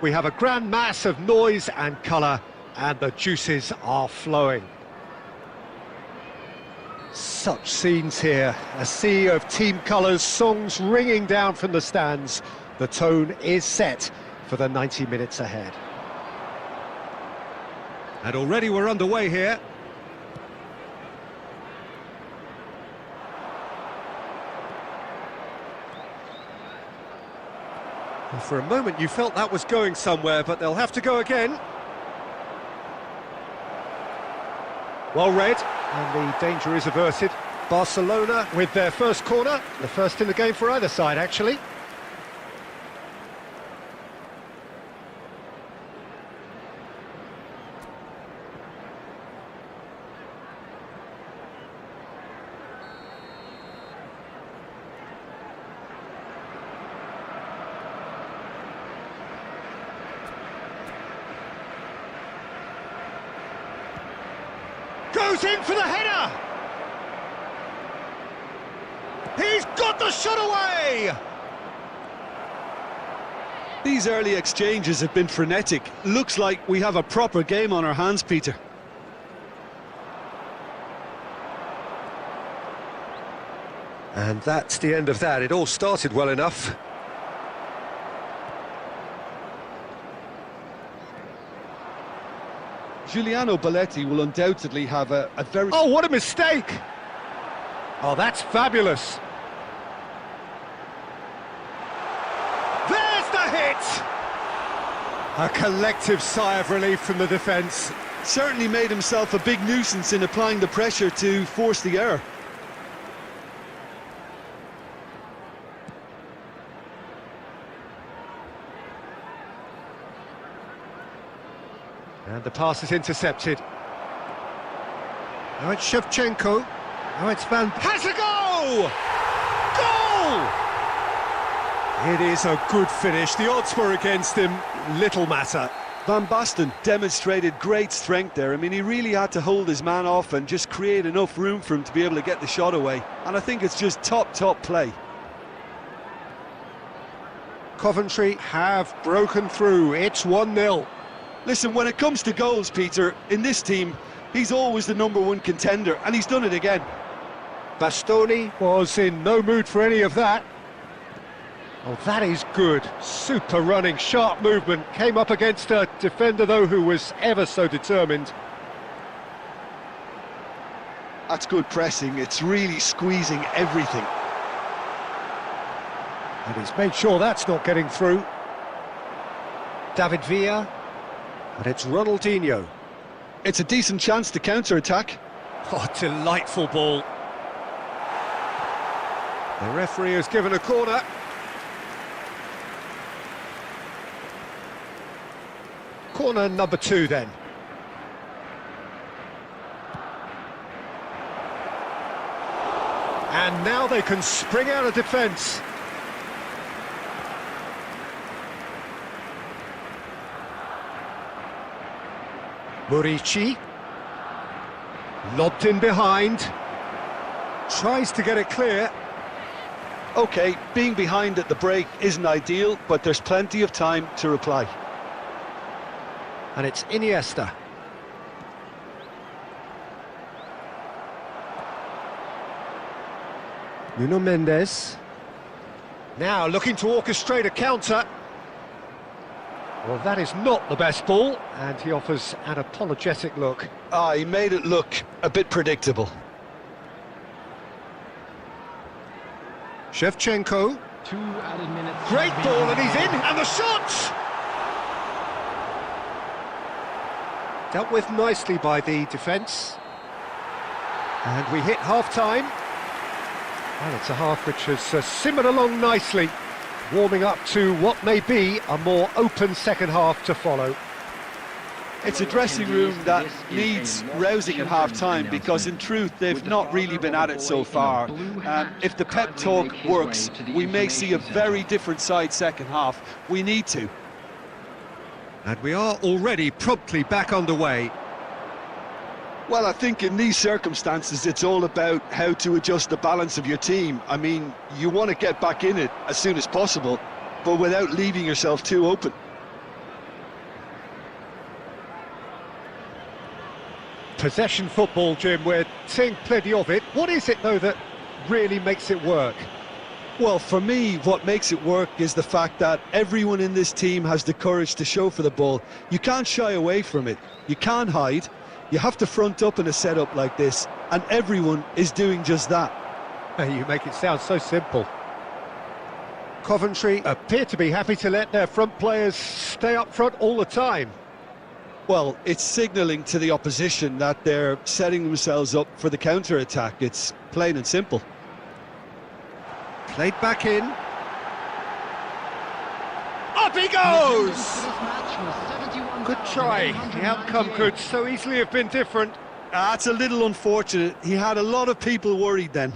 We have a grand mass of noise and colour, and the juices are flowing. Such scenes here, a sea of team colours, songs ringing down from the stands. The tone is set for the 90 minutes ahead. And already we're underway here. Well, for a moment you felt that was going somewhere, but they'll have to go again. Well read, and the danger is averted. Barcelona with their first corner, the first in the game for either side, actually. Goes in for the header! He's got the shot away! These early exchanges have been frenetic. Looks like we have a proper game on our hands, Peter. And that's the end of that. It all started well enough. Giuliano Belletti will undoubtedly have a very... Oh, what a mistake! Oh, that's fabulous. There's the hit! A collective sigh of relief from the defence. Certainly made himself a big nuisance in applying the pressure to force the error. And the pass is intercepted. Now it's Shevchenko. Now it's Van... Has a goal! Goal! It is a good finish. The odds were against him. Little matter. Van Basten demonstrated great strength there. I mean, he really had to hold his man off and just create enough room for him to be able to get the shot away. And I think it's just top play. Coventry have broken through. It's 1-0. Listen, when it comes to goals, Peter, in this team, he's always the #1 contender, and he's done it again. Bastoni was in no mood for any of that. Oh, that is good. Super running, sharp movement. Came up against a defender, though, who was ever so determined. That's good pressing. It's really squeezing everything. And he's made sure that's not getting through. David Villa. And it's Ronaldinho. It's a decent chance to counter-attack. Oh, delightful ball. The referee has given a corner. Corner number 2 then. And now they can spring out of defence. Murici, lobbed in behind, tries to get it clear. OK, being behind at the break isn't ideal, but there's plenty of time to reply. And it's Iniesta. Nuno Mendes. Now looking to orchestrate a counter. Well, that is not the best ball, and he offers an apologetic look. He made it look a bit predictable. Shevchenko. 2 added minutes. Great ball, and he's in, and the shot! Dealt with nicely by the defence. And we hit half-time. And it's a half which has simmered along nicely, warming up to what may be a more open second half to follow. It's a dressing room that needs rousing at half-time because, in truth, they've not really been at it so far. If the pep talk works, we may see a very different side second half. We need to. And we are already promptly back underway. Well, I think in these circumstances, it's all about how to adjust the balance of your team. I mean, you want to get back in it as soon as possible, but without leaving yourself too open. Possession football, Jim, we're seeing plenty of it. What is it, though, that really makes it work? Well, for me, what makes it work is the fact that everyone in this team has the courage to show for the ball. You can't shy away from it. You can't hide. You have to front up in a setup like this, and everyone is doing just that. You make it sound so simple. Coventry appear to be happy to let their front players stay up front all the time. Well, it's signalling to the opposition that they're setting themselves up for the counter-attack. It's plain and simple. Played back in. Up he goes! Good try. The outcome could so easily have been different. That's a little unfortunate. He had a lot of people worried then.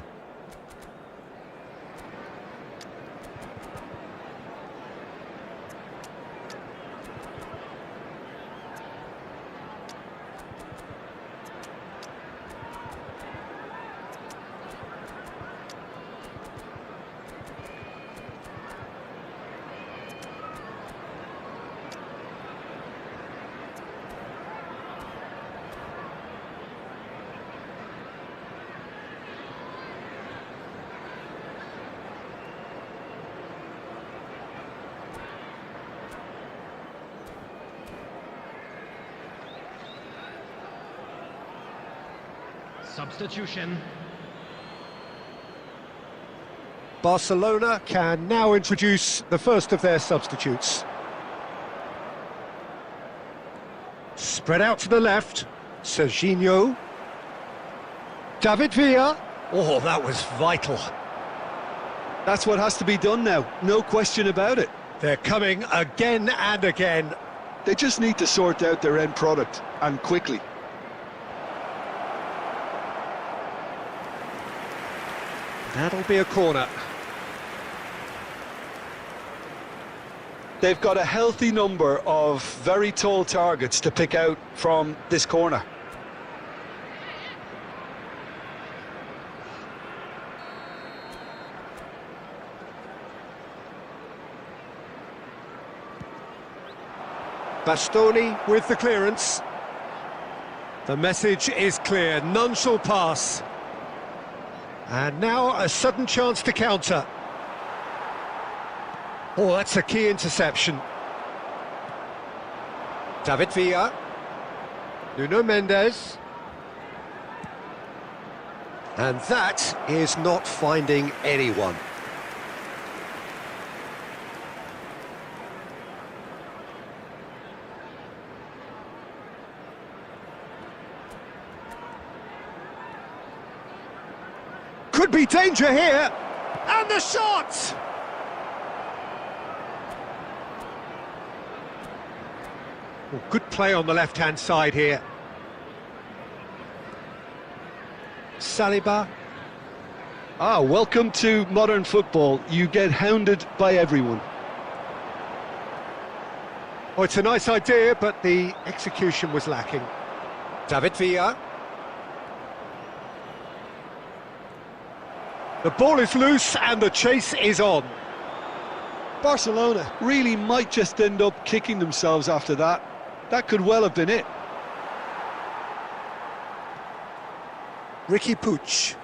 Substitution. Barcelona can now introduce the first of their substitutes. Spread out to the left, Serginho. David Villa. Oh, that was vital. That's what has to be done now, no question about it. They're coming again and again. They just need to sort out their end product, and quickly. That'll be a corner. They've got a healthy number of very tall targets to pick out from this corner. Bastoni with the clearance. The message is clear, none shall pass. And now a sudden chance to counter. Oh, that's a key interception. David Villa. Nuno Mendes. And that is not finding anyone. Could be danger here, and the shot! Oh, good play on the left-hand side here. Saliba. Welcome to modern football. You get hounded by everyone. Oh, it's a nice idea, but the execution was lacking. David Villa. The ball is loose and the chase is on. Barcelona really might just end up kicking themselves after that. That could well have been it. Ricky Puig.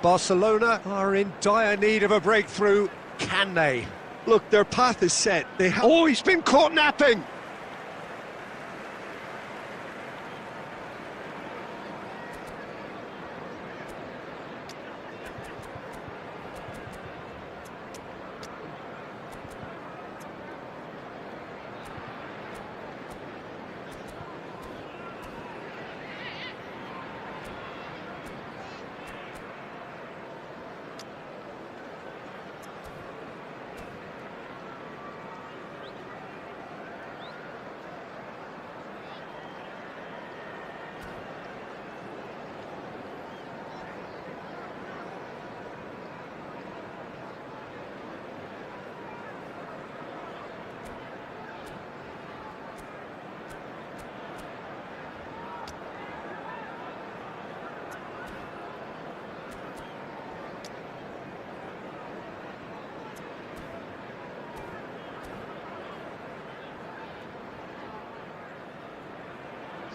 Barcelona are in dire need of a breakthrough. Can they? Look, their path is set. Oh, he's been caught napping!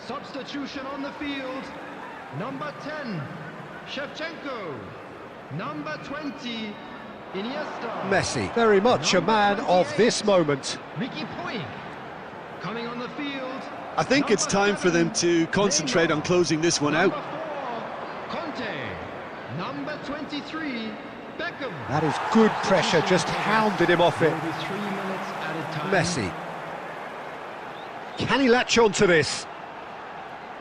Substitution on the field. Number 10, Shevchenko. Number 20, Iniesta. Messi, very much a man of this moment. Ricky Puig. Coming on the field. I think it's time for them to concentrate on closing this one out. Number 4, Conte. Number 23, Beckham. That is good pressure, just hounded him off it. Maybe 3 minutes at a time. Messi. Can he latch on to this?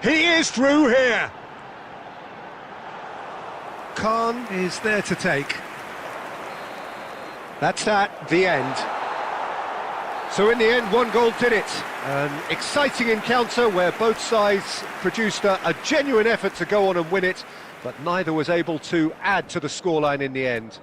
He is through here. Khan is there to take. That's at the end. So in the end, one goal did it. An exciting encounter where both sides produced a genuine effort to go on and win it, but neither was able to add to the scoreline in the end.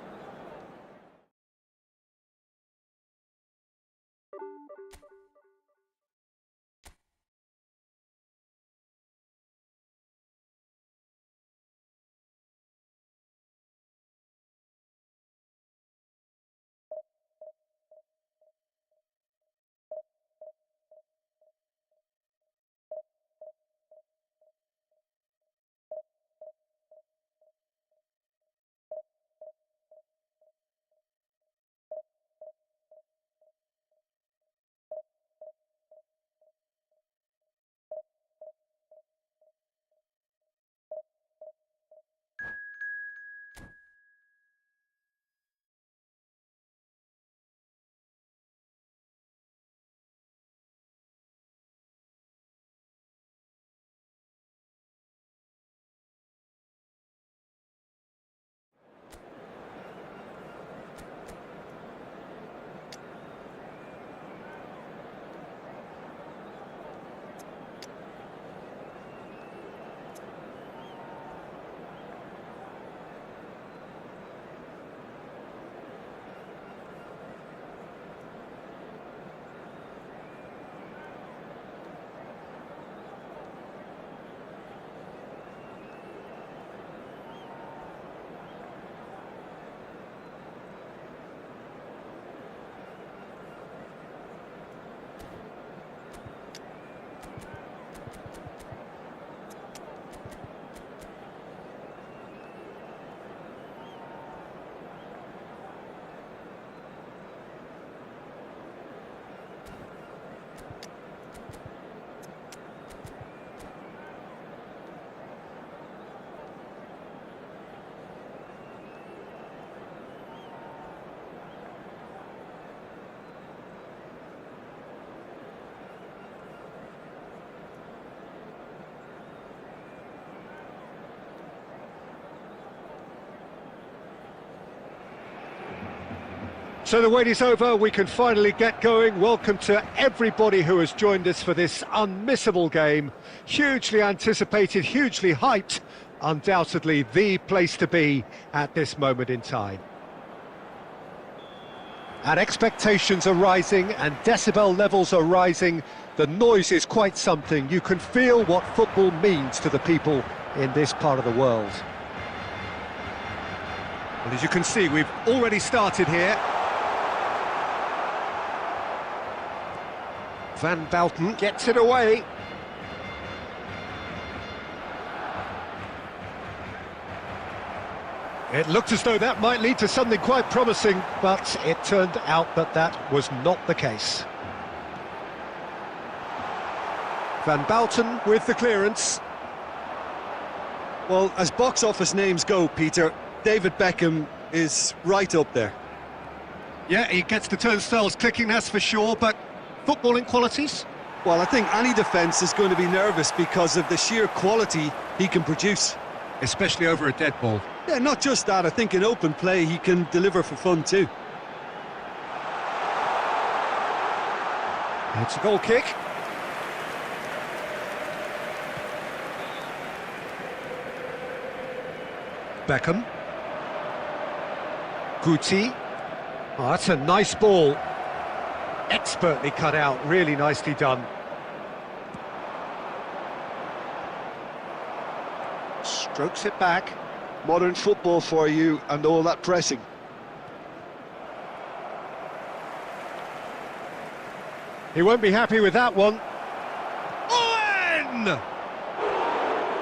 So the wait is over, we can finally get going. Welcome to everybody who has joined us for this unmissable game. Hugely anticipated, hugely hyped, undoubtedly the place to be at this moment in time. And expectations are rising and decibel levels are rising. The noise is quite something. You can feel what football means to the people in this part of the world. And as you can see, we've already started here. Van Bouten gets it away. It looked as though that might lead to something quite promising, but it turned out that that was not the case. Van Bouten with the clearance. Well, as box office names go, Peter, David Beckham is right up there. Yeah, he gets the turnstiles clicking, that's for sure, but footballing qualities? Well, I think any defence is going to be nervous because of the sheer quality he can produce. Especially over a dead ball. Yeah, not just that, I think in open play he can deliver for fun too. It's a goal kick. Beckham. Guti. Oh, that's a nice ball. Expertly cut out, really nicely done. Strokes it back. Modern football for you and all that pressing. He won't be happy with that one. Owen!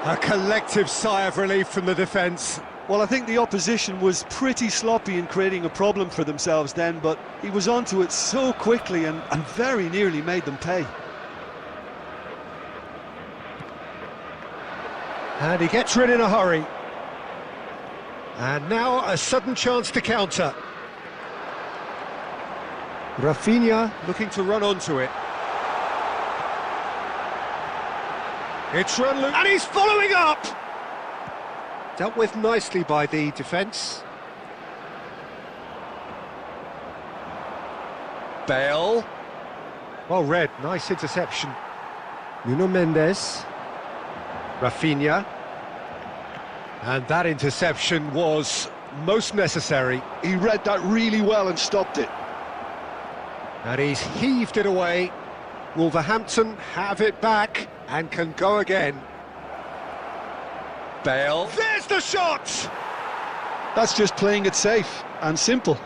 A collective sigh of relief from the defence. Well, I think the opposition was pretty sloppy in creating a problem for themselves then, but he was onto it so quickly and very nearly made them pay. And he gets rid in a hurry. And now a sudden chance to counter. Rafinha looking to run onto it. It's run loose, and he's following up! Dealt with nicely by the defence. Bale. Well read, nice interception. Nuno Mendes. Rafinha. And that interception was most necessary. He read that really well and stopped it. And he's heaved it away. Wolverhampton have it back and can go again. Bale. There's the shot! That's just playing it safe and simple.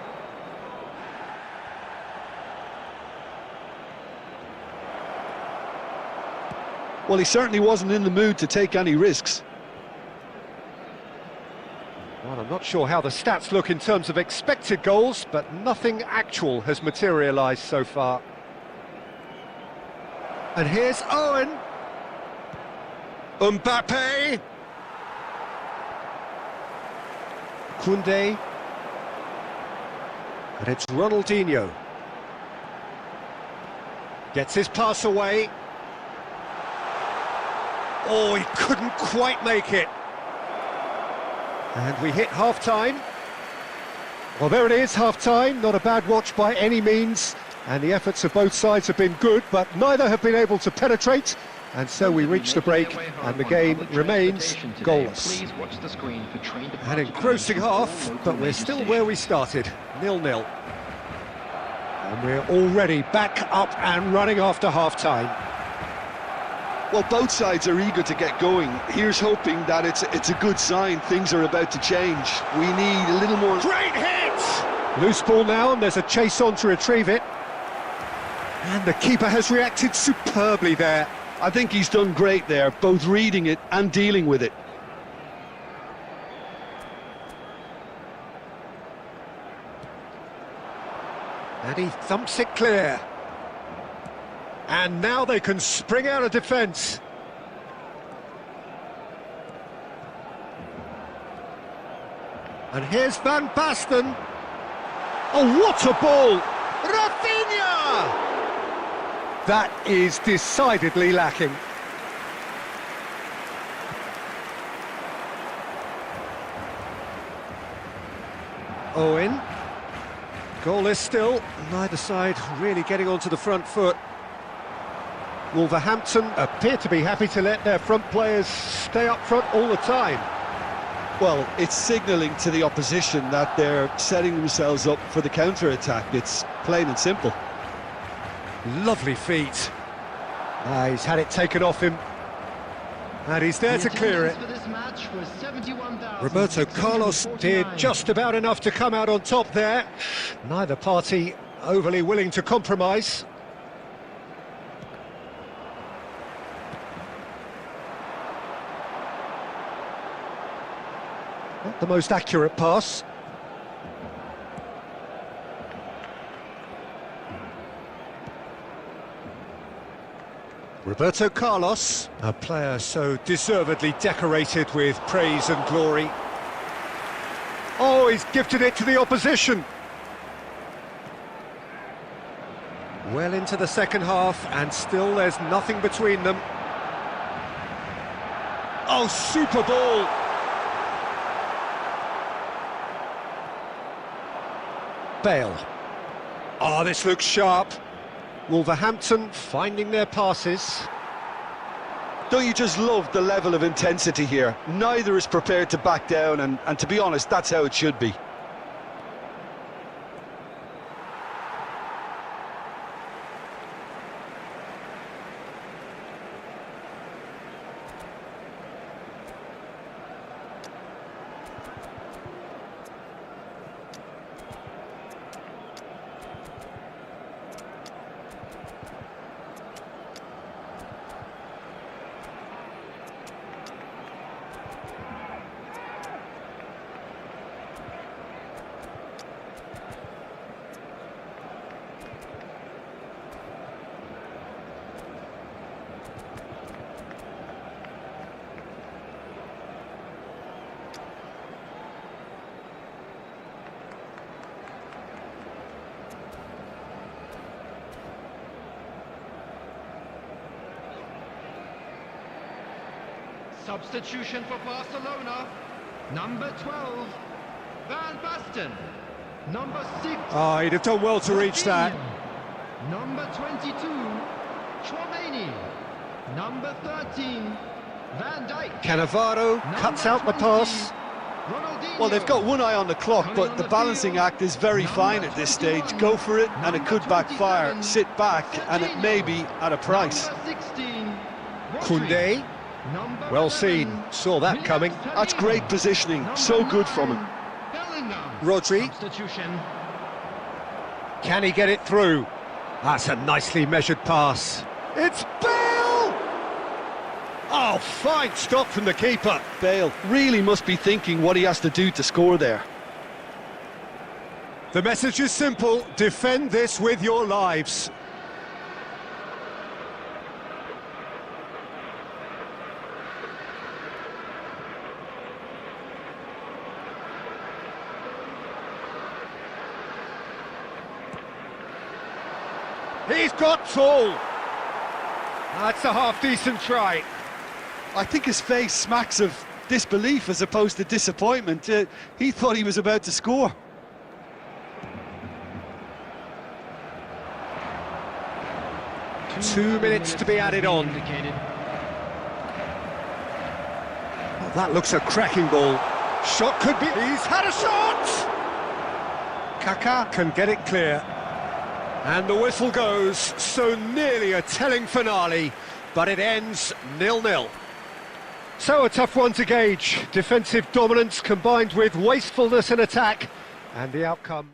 Well, he certainly wasn't in the mood to take any risks. Well, I'm not sure how the stats look in terms of expected goals, but nothing actual has materialised so far. And here's Owen. Mbappe. Koundé. And it's Ronaldinho. Gets his pass away. Oh, he couldn't quite make it. And we hit half-time. Well, there it is, half-time. Not a bad watch by any means. And the efforts of both sides have been good, but neither have been able to penetrate. And so we reach the break, and the game remains goalless. An engrossing half, but we're still where we started, 0-0. And we're already back up and running after half-time. Well, both sides are eager to get going. Here's hoping that it's a good sign. Things are about to change. We need a little more... Great hit! Loose ball now, and there's a chase on to retrieve it. And the keeper has reacted superbly there. I think he's done great there, both reading it and dealing with it. And he thumps it clear. And now they can spring out of defence. And here's Van Basten. Oh, what a ball! Rafinha! That is decidedly lacking. Owen. Goalless still, neither side really getting onto the front foot. Wolverhampton appear to be happy to let their front players stay up front all the time. Well, it's signalling to the opposition that they're setting themselves up for the counter-attack. It's plain and simple. Lovely feet. He's had it taken off him. And he's there to clear it. Roberto Carlos did just about enough to come out on top there. Neither party overly willing to compromise. Not the most accurate pass. Roberto Carlos, a player so deservedly decorated with praise and glory. Oh, he's gifted it to the opposition. Well into the second half, and still there's nothing between them. Oh, super ball! Bale. Oh, this looks sharp. Wolverhampton finding their passes. Don't you just love the level of intensity here? Neither is prepared to back down, and to be honest, that's how it should be. Substitution for Barcelona. Number 12, Van Basten. Number 6. Oh, he'd have done well to reach that. Number 22, Chouameni. Number 13, Van Dijk. Cannavaro cuts out the pass. Ronaldinho. Well, they've got one eye on the clock, but the balancing act is very fine at this stage. Go for it, and it could backfire. Sit back, and it may be at a price. Number 16, Koundé, Number well 11, seen, saw that coming. That's great positioning, so good from him. Bellingham. Rodri, Substitution. can he get it through? That's a nicely measured pass. It's Bale! Oh, fine stop from the keeper. Bale really must be thinking what he has to do to score there. The message is simple, defend this with your lives. He's got tall. That's a half-decent try. I think his face smacks of disbelief as opposed to disappointment. He thought he was about to score. Two minutes to be added on. Oh, that looks a cracking ball. Shot could be... He's had a shot! Kaká can get it clear. And the whistle goes, so nearly a telling finale, but it ends 0-0. So a tough one to gauge. Defensive dominance combined with wastefulness in attack, and the outcome...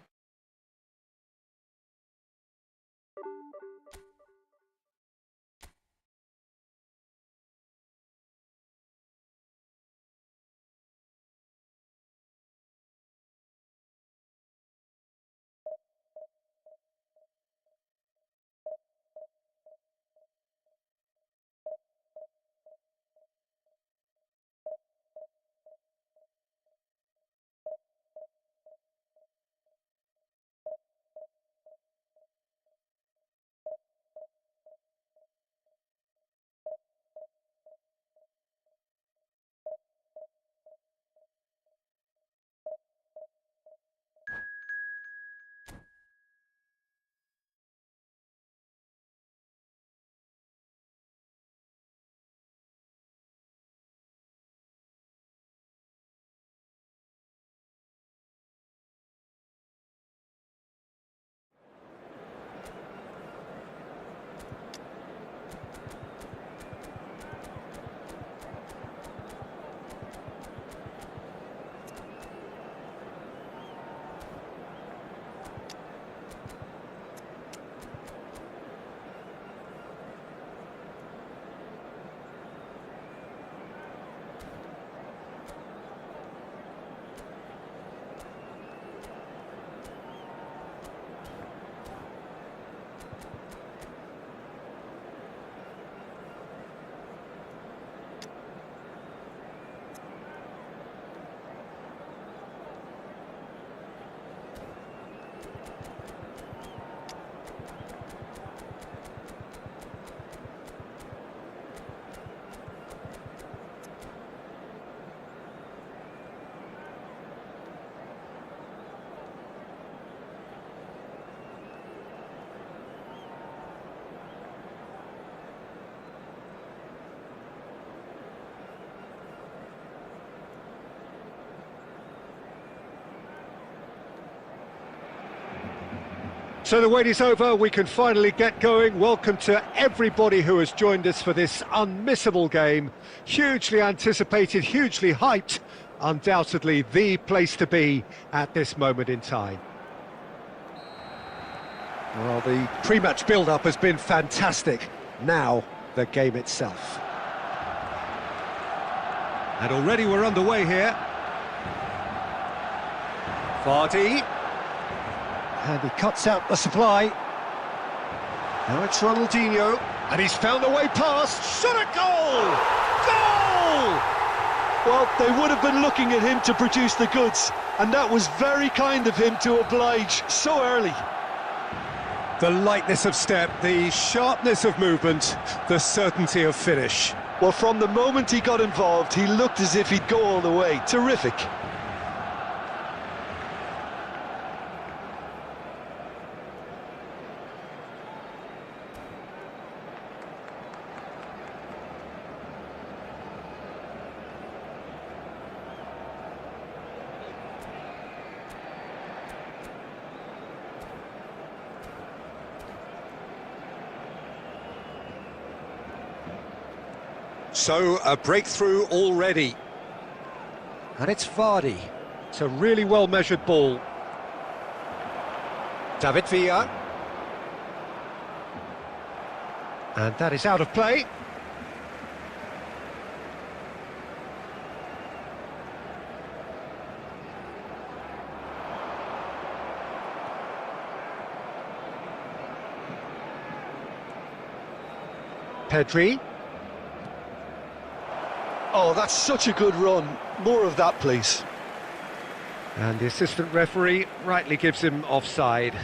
So the wait is over, we can finally get going. Welcome to everybody who has joined us for this unmissable game. Hugely anticipated, hugely hyped, undoubtedly the place to be at this moment in time. Well, the pre-match build-up has been fantastic. Now, the game itself. And already we're underway here. Vardy. And he cuts out the supply. Now it's Ronaldinho. And he's found a way past. Shot at goal! Goal! Well, they would have been looking at him to produce the goods. And that was very kind of him to oblige so early. The lightness of step, the sharpness of movement, the certainty of finish. Well, from the moment he got involved, he looked as if he'd go all the way. Terrific. So, a breakthrough already. And it's Vardy. It's a really well-measured ball. David Villa. And that is out of play. Pedri. Oh, that's such a good run. More of that, please. And the assistant referee rightly gives him offside.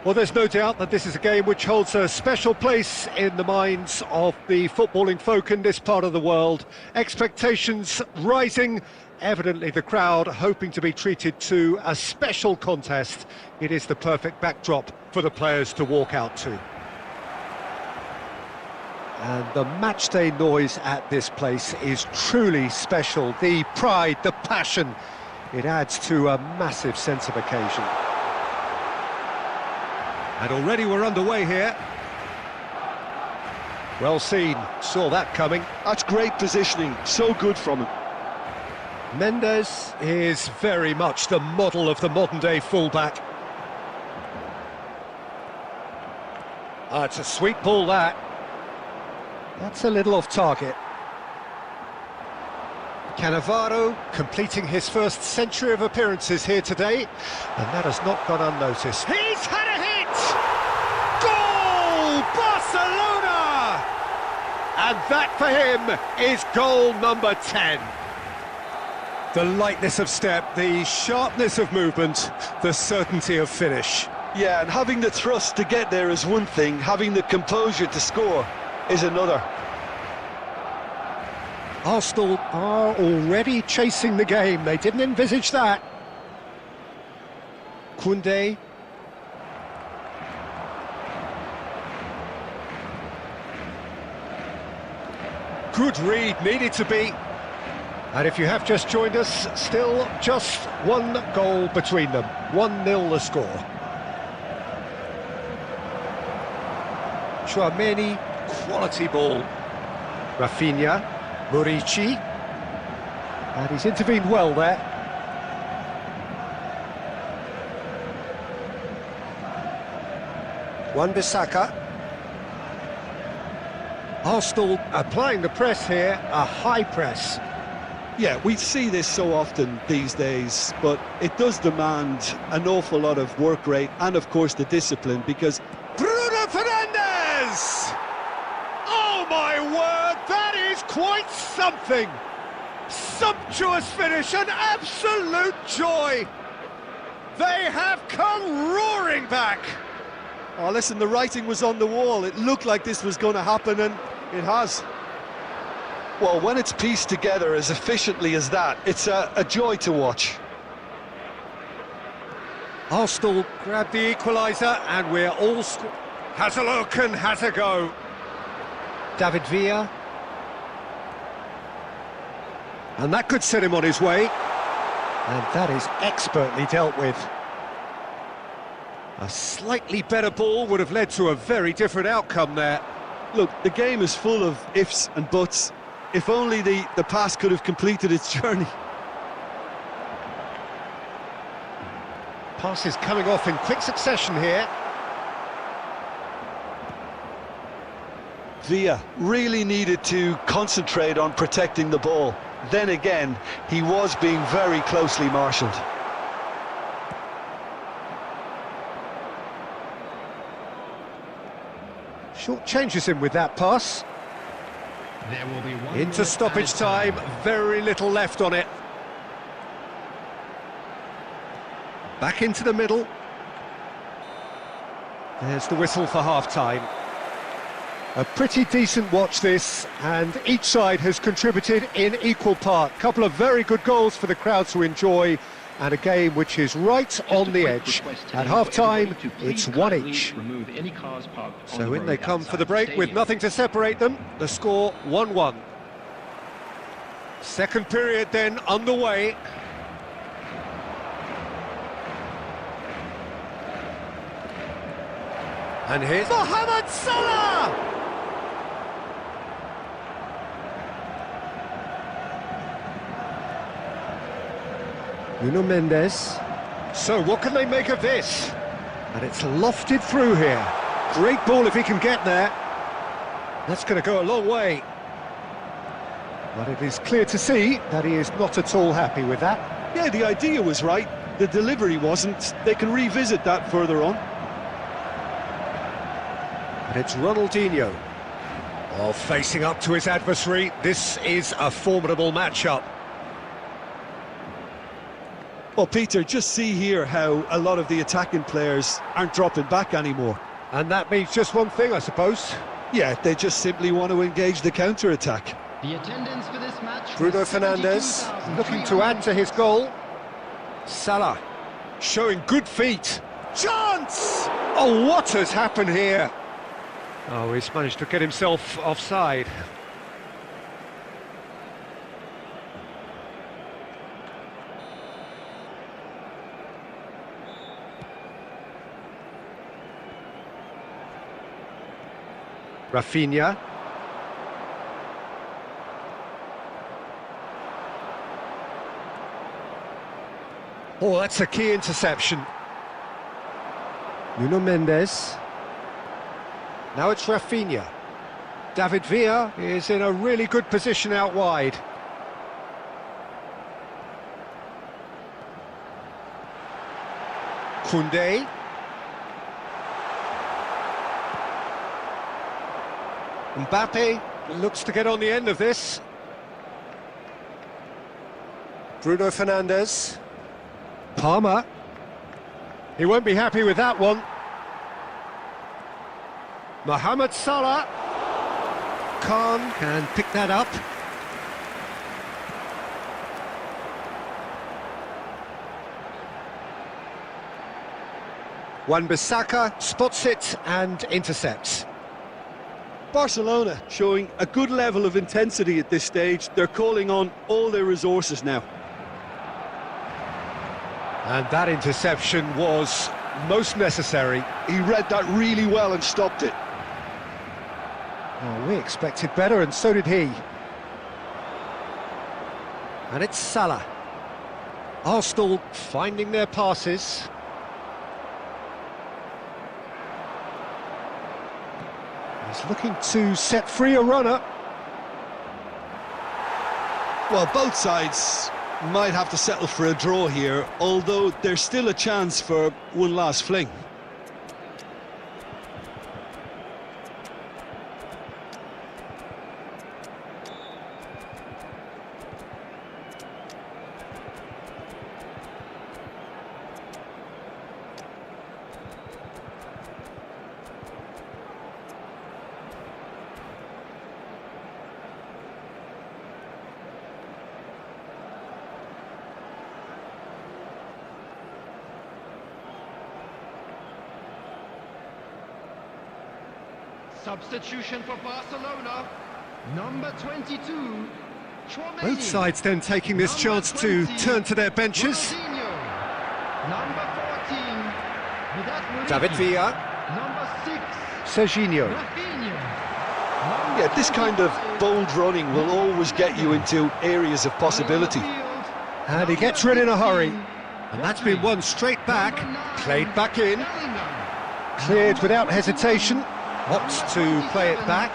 Well, there's no doubt that this is a game which holds a special place in the minds of the footballing folk in this part of the world. Expectations rising, evidently the crowd hoping to be treated to a special contest. It is the perfect backdrop for the players to walk out to. And the matchday noise at this place is truly special. The pride, the passion, it adds to a massive sense of occasion. And already we're underway here. Well seen, saw that coming. That's great positioning, so good from him. Mendes is very much the model of the modern-day fullback. It's a sweet ball, that. That's a little off target. Cannavaro completing his first century of appearances here today, and that has not gone unnoticed. He's had a hit! Goal! Barcelona! And that for him is goal number 10. The lightness of step, the sharpness of movement, the certainty of finish. Yeah, and having the thrust to get there is one thing, having the composure to score is another. Arsenal are already chasing the game. They didn't envisage that. Koundé. Good read, needed to be. And if you have just joined us, still just one goal between them. 1-0 the score. Chouameni, quality ball. Rafinha, Murici. And he's intervened well there. Wan-Bissaka. Arsenal applying the press here, a high press. Yeah, we see this so often these days, but it does demand an awful lot of work rate and, of course, the discipline, because... Bruno Fernandes! Oh, my word, that is quite something! Sumptuous finish, an absolute joy! They have come roaring back! Oh, listen, the writing was on the wall. It looked like this was going to happen, and it has. Well, when it's pieced together as efficiently as that, it's a joy to watch. Arsenal grab the equaliser, and we're all... Has a look and has a go. David Villa. And that could set him on his way. And that is expertly dealt with. A slightly better ball would have led to a very different outcome there. Look, the game is full of ifs and buts. If only the pass could have completed its journey. Passes coming off in quick succession here. Villa really needed to concentrate on protecting the ball. Then again, he was being very closely marshalled. Short changes him with that pass. There will be one Into stoppage time, very little left on it. Back into the middle. There's the whistle for half-time. A pretty decent watch this, and each side has contributed in equal part. Couple of very good goals for the crowd to enjoy, and a game which is right on the edge. At half-time, it's one each. So in they come for the break with nothing to separate them. The score 1-1. Second period then underway. And here's Mohamed Salah! Nuno Mendes. So what can they make of this? And it's lofted through here. Great ball if he can get there. That's going to go a long way. But it is clear to see that he is not at all happy with that. Yeah, the idea was right. The delivery wasn't. They can revisit that further on. And it's Ronaldinho. Oh, facing up to his adversary. This is a formidable matchup. Well, Peter, just see here how a lot of the attacking players aren't dropping back anymore. And that means just one thing, I suppose. Yeah, they just simply want to engage the counter-attack. The attendance for this match. Bruno was Fernandes Looking to add to his goal. Salah showing good feet. Chance! Oh, what has happened here? Oh, he's managed to get himself offside. Rafinha. Oh, that's a key interception. Nuno Mendes. Now it's Rafinha. David Villa is in a really good position out wide. Koundé. Mbappe looks to get on the end of this. Bruno Fernandes. Palmer. He won't be happy with that one. Mohamed Salah. Khan can pick that up. Wan-Bissaka spots it and intercepts. Barcelona showing a good level of intensity at this stage. They're calling on all their resources now. And that interception was most necessary. He read that really well and stopped it. Oh, we expected better, and so did he. And it's Salah. Arsenal finding their passes. He's looking to set free a runner. Well, both sides might have to settle for a draw here, although there's still a chance for one last fling. Substitution for Barcelona. Number 22. Chouameni. Both sides then taking this chance to turn to their benches. Ronaldinho. Number 14. Vidal Muriqi. David Villa. Number 6. Serginho. Rafinha. Yeah, this kind of bold running will always get you into areas of possibility. And he gets rid in a hurry. And that's been won straight back, played back in, cleared without hesitation, opts to play it back.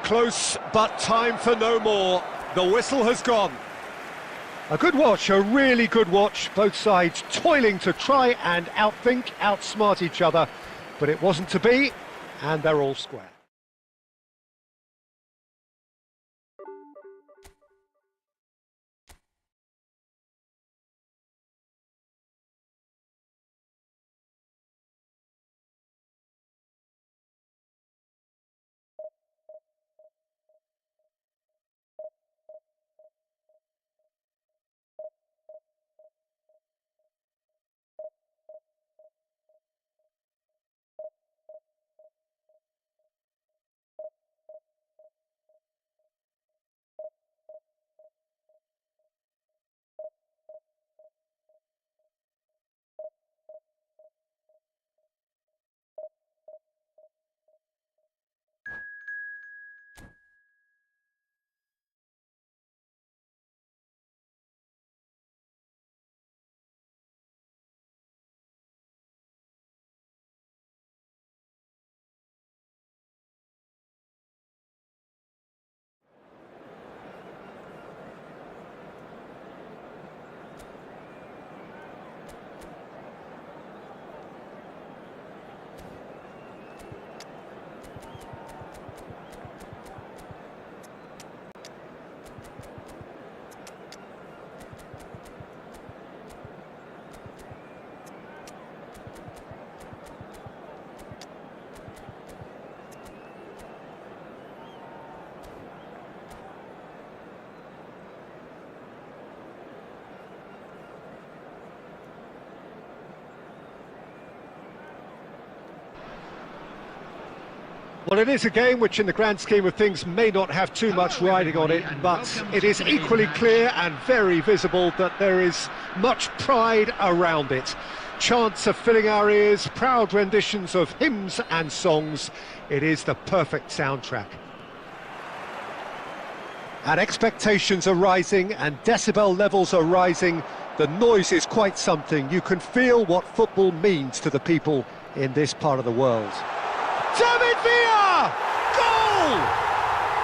Close, but time for no more. The whistle has gone. A good watch, a really good watch. Both sides toiling to try and outthink, outsmart each other. But it wasn't to be, and they're all square. Well, it is a game which in the grand scheme of things may not have too much riding on it, but it is equally clear and very visible that there is much pride around it. Chants are filling our ears, proud renditions of hymns and songs. It is the perfect soundtrack. And expectations are rising and decibel levels are rising. The noise is quite something. You can feel what football means to the people in this part of the world. David Villa! Goal!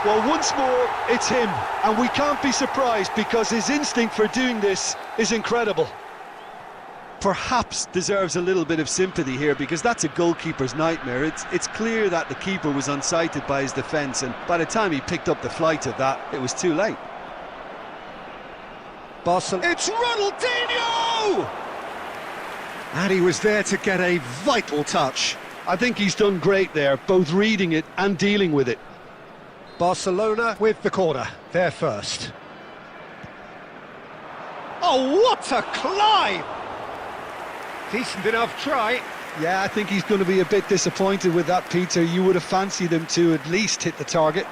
Well, once more, it's him, and we can't be surprised because his instinct for doing this is incredible. Perhaps deserves a little bit of sympathy here because that's a goalkeeper's nightmare. It's clear that the keeper was unsighted by his defence, and by the time he picked up the flight of that, it was too late. Barcelona. It's Ronaldinho! And he was there to get a vital touch. I think he's done great there, both reading it and dealing with it. Barcelona with the corner, they're first. Oh, what a climb! Decent enough try. Yeah, I think he's going to be a bit disappointed with that, Peter. You would have fancied him to at least hit the target.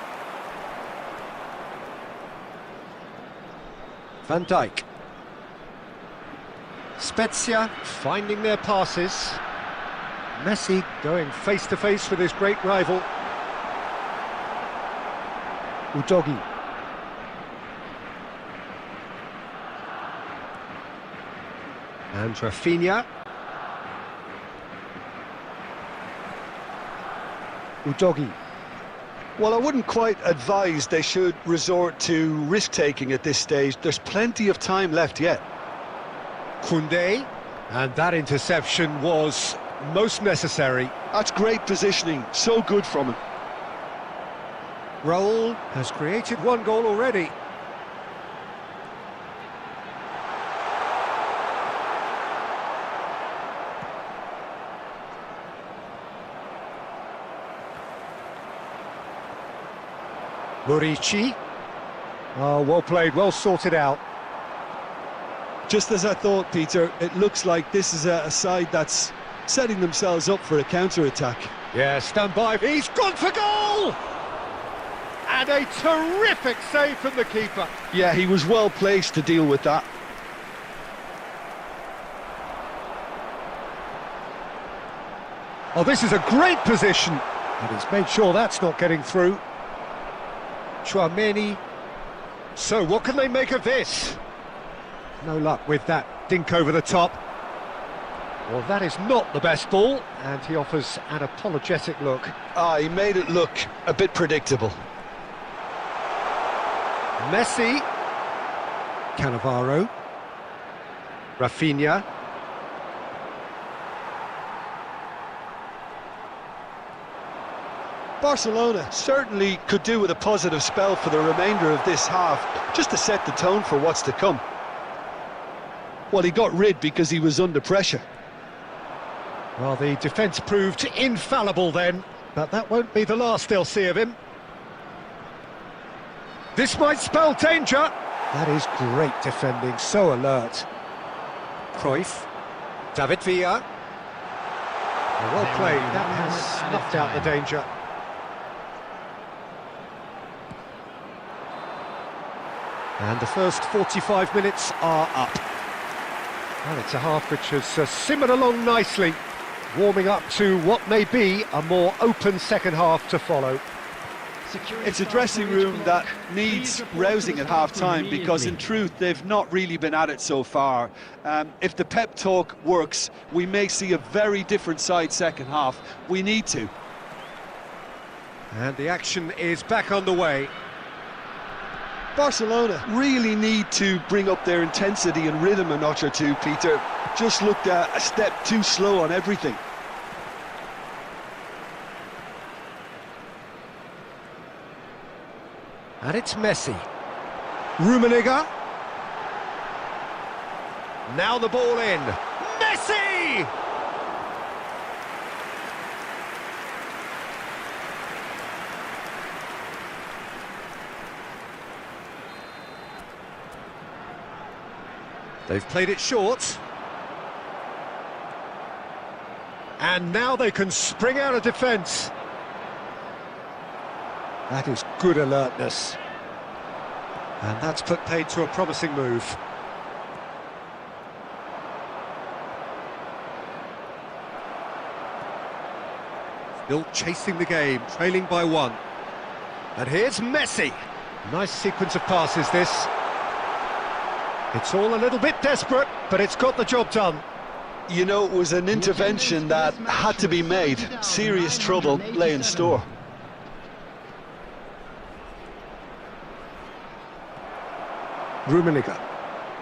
Van Dijk. Spezia finding their passes. Messi going face-to-face with his great rival. Udogi. And Rafinha. Udogi. Well, I wouldn't quite advise they should resort to risk-taking at this stage. There's plenty of time left yet. Koundé. And that interception was most necessary. That's great positioning, so good from him. Raul has created one goal already. Murici. Oh, well played, well sorted out. Just as I thought, Peter, it looks like this is a side that's setting themselves up for a counter-attack. Yeah, stand by. He's gone for goal! And a terrific save from the keeper. Yeah, he was well placed to deal with that. Oh, this is a great position. And he's made sure that's not getting through. Chouameni. So, what can they make of this? No luck with that dink over the top. Well, that is not the best ball, and he offers an apologetic look. He made it look a bit predictable. Messi. Cannavaro. Rafinha. Barcelona certainly could do with a positive spell for the remainder of this half, just to set the tone for what's to come. Well, he got rid because he was under pressure. Well, the defence proved infallible then, but that won't be the last they'll see of him. This might spell danger. That is great defending, so alert. Cruyff. David Villa. Well played, that has snuffed out the danger. And the first 45 minutes are up. Well, it's a half which has simmered along nicely, warming up to what may be a more open second half to follow. It's a dressing room that needs rousing at half-time because, in truth, they've not really been at it so far. If the pep talk works, we may see a very different side second half. We need to. And the action is back underway. Barcelona really need to bring up their intensity and rhythm a notch or two, Peter. Just looked a step too slow on everything. And it's Messi. Rummenigge. Now the ball in. Messi! They've played it short. And now they can spring out of defence. That is good alertness. And that's put paid to a promising move. Still chasing the game, trailing by 1. And here's Messi. Nice sequence of passes, this. It's all a little bit desperate, but it's got the job done. You know, it was an intervention that had to be made. Serious trouble lay in store. Rummenigge.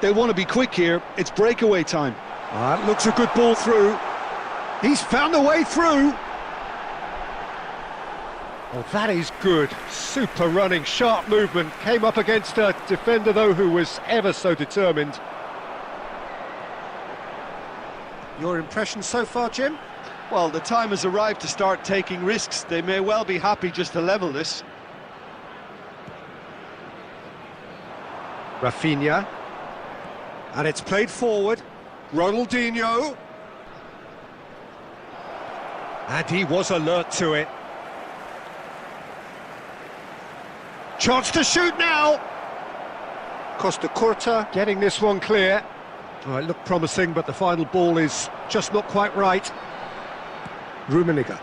They want to be quick here. It's breakaway time. That looks a good ball through. He's found a way through. Oh, that is good. Super running, sharp movement. Came up against a defender, though, who was ever so determined. Your impression so far, Jim? Well, the time has arrived to start taking risks. They may well be happy just to level this. Rafinha. And it's played forward. Ronaldinho. And he was alert to it. Chance to shoot now! Costa Curta getting this one clear. Oh, it looked promising, but the final ball is just not quite right. Rummenigge.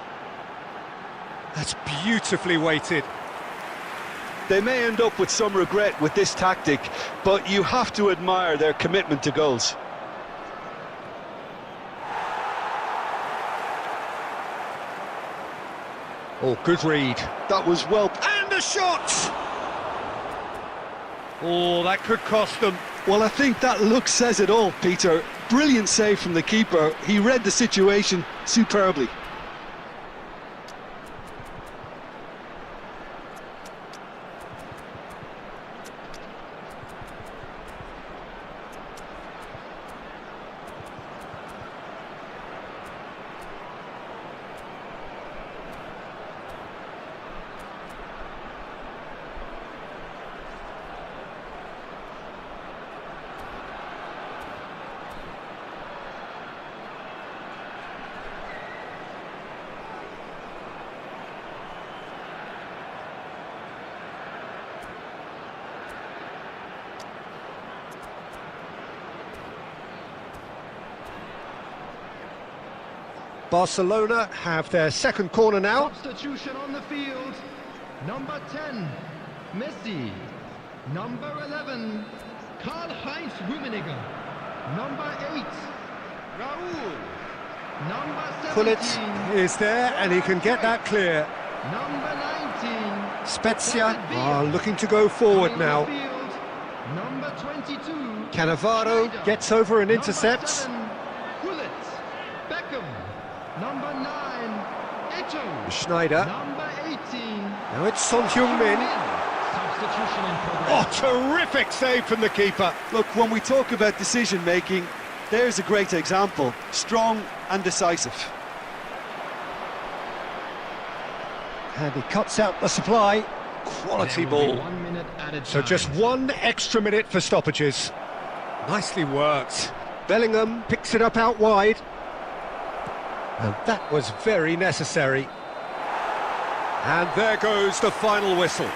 That's beautifully weighted. They may end up with some regret with this tactic, but you have to admire their commitment to goals. Oh, good read. That was well... And a shot! Oh, that could cost them. Well, I think that look says it all, Peter. Brilliant save from the keeper. He read the situation superbly. Barcelona have their second corner now. Substitution on the field. Number 10, Messi. Number 11, Karl-Heinz Rummenigge. Number 8, Raúl. Number 17, Gullit is there and he can get that clear. Number 19, Spezia David Villa. are looking to go forward Coming on the now. field, number 22, Cannavaro Schneider. gets over and Number intercepts. 7, Gullit. Beckham. Number 9, Eto'o. Schneider. Number 18, Now it's Son Heung-min. substitution in Oh, progress. terrific save from the keeper. Look, when we talk about decision-making, there's a great example. Strong and decisive. And he cuts out the supply. Quality There will be ball. 1 minute added So time. just 1 extra minute for stoppages. Nicely worked. Bellingham picks it up out wide. And that was very necessary. And there goes the final whistle.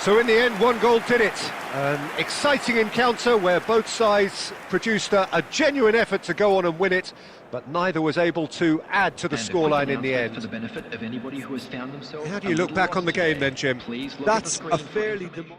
So in the end, 1 goal did it. An exciting encounter where both sides produced a genuine effort to go on and win it, but neither was able to add to the And a quick scoreline in the announcement end. For the benefit of anybody who has found themselves How do you a look little back on the lost game today, then, Jim? Please look That's at the a screen for fairly... information.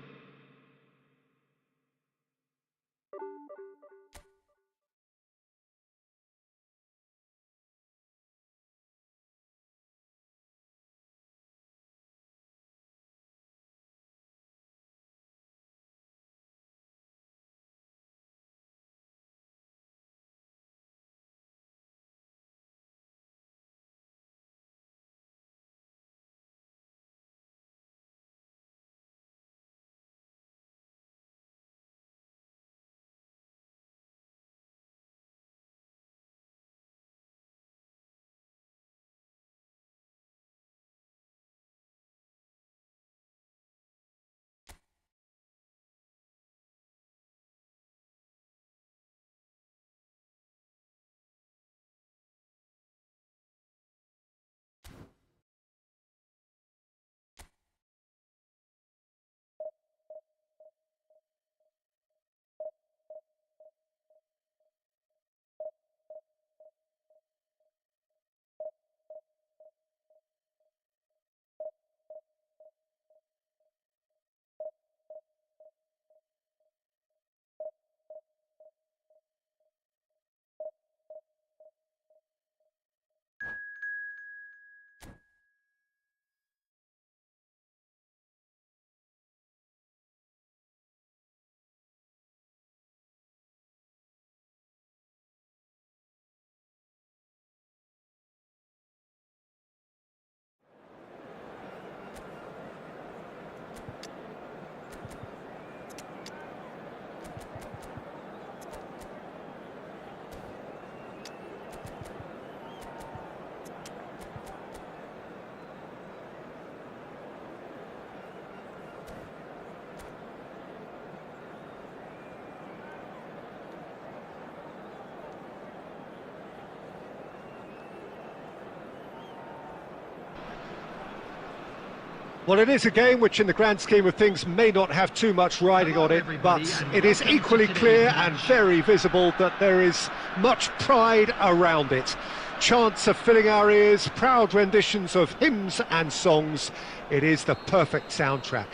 Well, it is a game which in the grand scheme of things may not have too much riding on it, but it is equally clear and very visible that there is much pride around it. Chants are filling our ears, proud renditions of hymns and songs. It is the perfect soundtrack.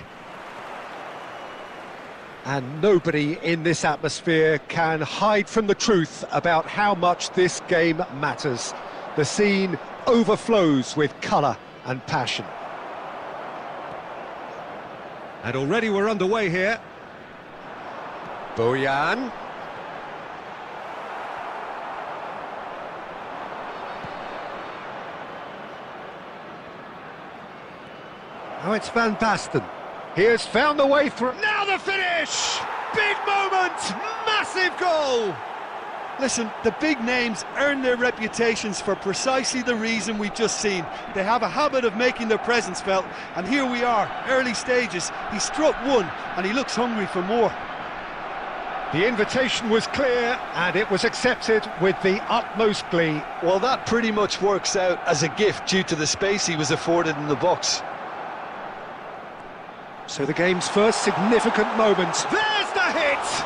And nobody in this atmosphere can hide from the truth about how much this game matters. The scene overflows with colour and passion. And already we're underway here. Bojan. Now it's Van Basten. He has found the way through. Now the finish! Big moment! Massive goal! Listen, the big names earn their reputations for precisely the reason we've just seen. They have a habit of making their presence felt, and here we are, early stages. He struck one, and he looks hungry for more. The invitation was clear, and it was accepted with the utmost glee. Well, that pretty much works out as a gift due to the space he was afforded in the box. So the game's first significant moment. There's the hit!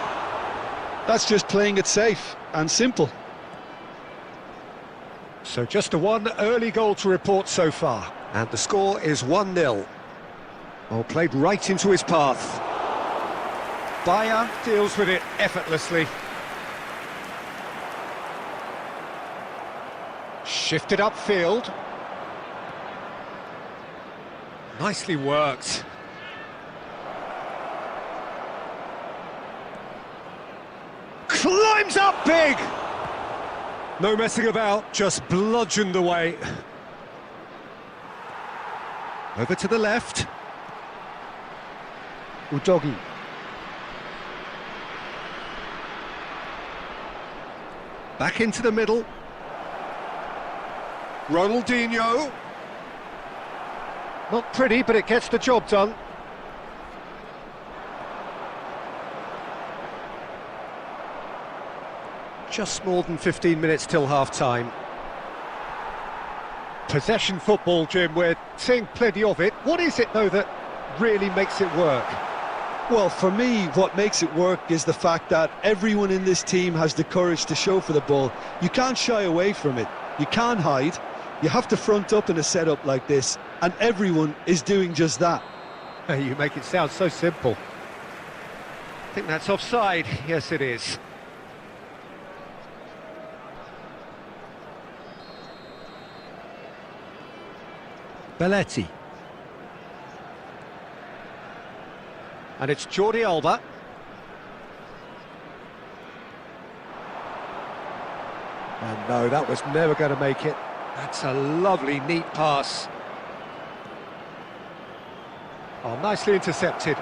That's just playing it safe and simple. So just a one early goal to report so far. And the score is 1-0. Oh, played right into his path. Bayer deals with it effortlessly. Shifted upfield. Nicely worked. Climbs up big! No messing about, just bludgeoned away. Over to the left. Udogi. Back into the middle. Ronaldinho. Not pretty, but it gets the job done. Just more than 15 minutes till half-time. Possession football, Jim, we're seeing plenty of it. What is it, though, that really makes it work? Well, for me, what makes it work is the fact that everyone in this team has the courage to show for the ball. You can't shy away from it. You can't hide. You have to front up in a setup like this, and everyone is doing just that. You make it sound so simple. I think that's offside. Yes, it is. Belletti. And it's Jordi Alba. And no, that was never going to make it. That's a lovely, neat pass. Oh, nicely intercepted.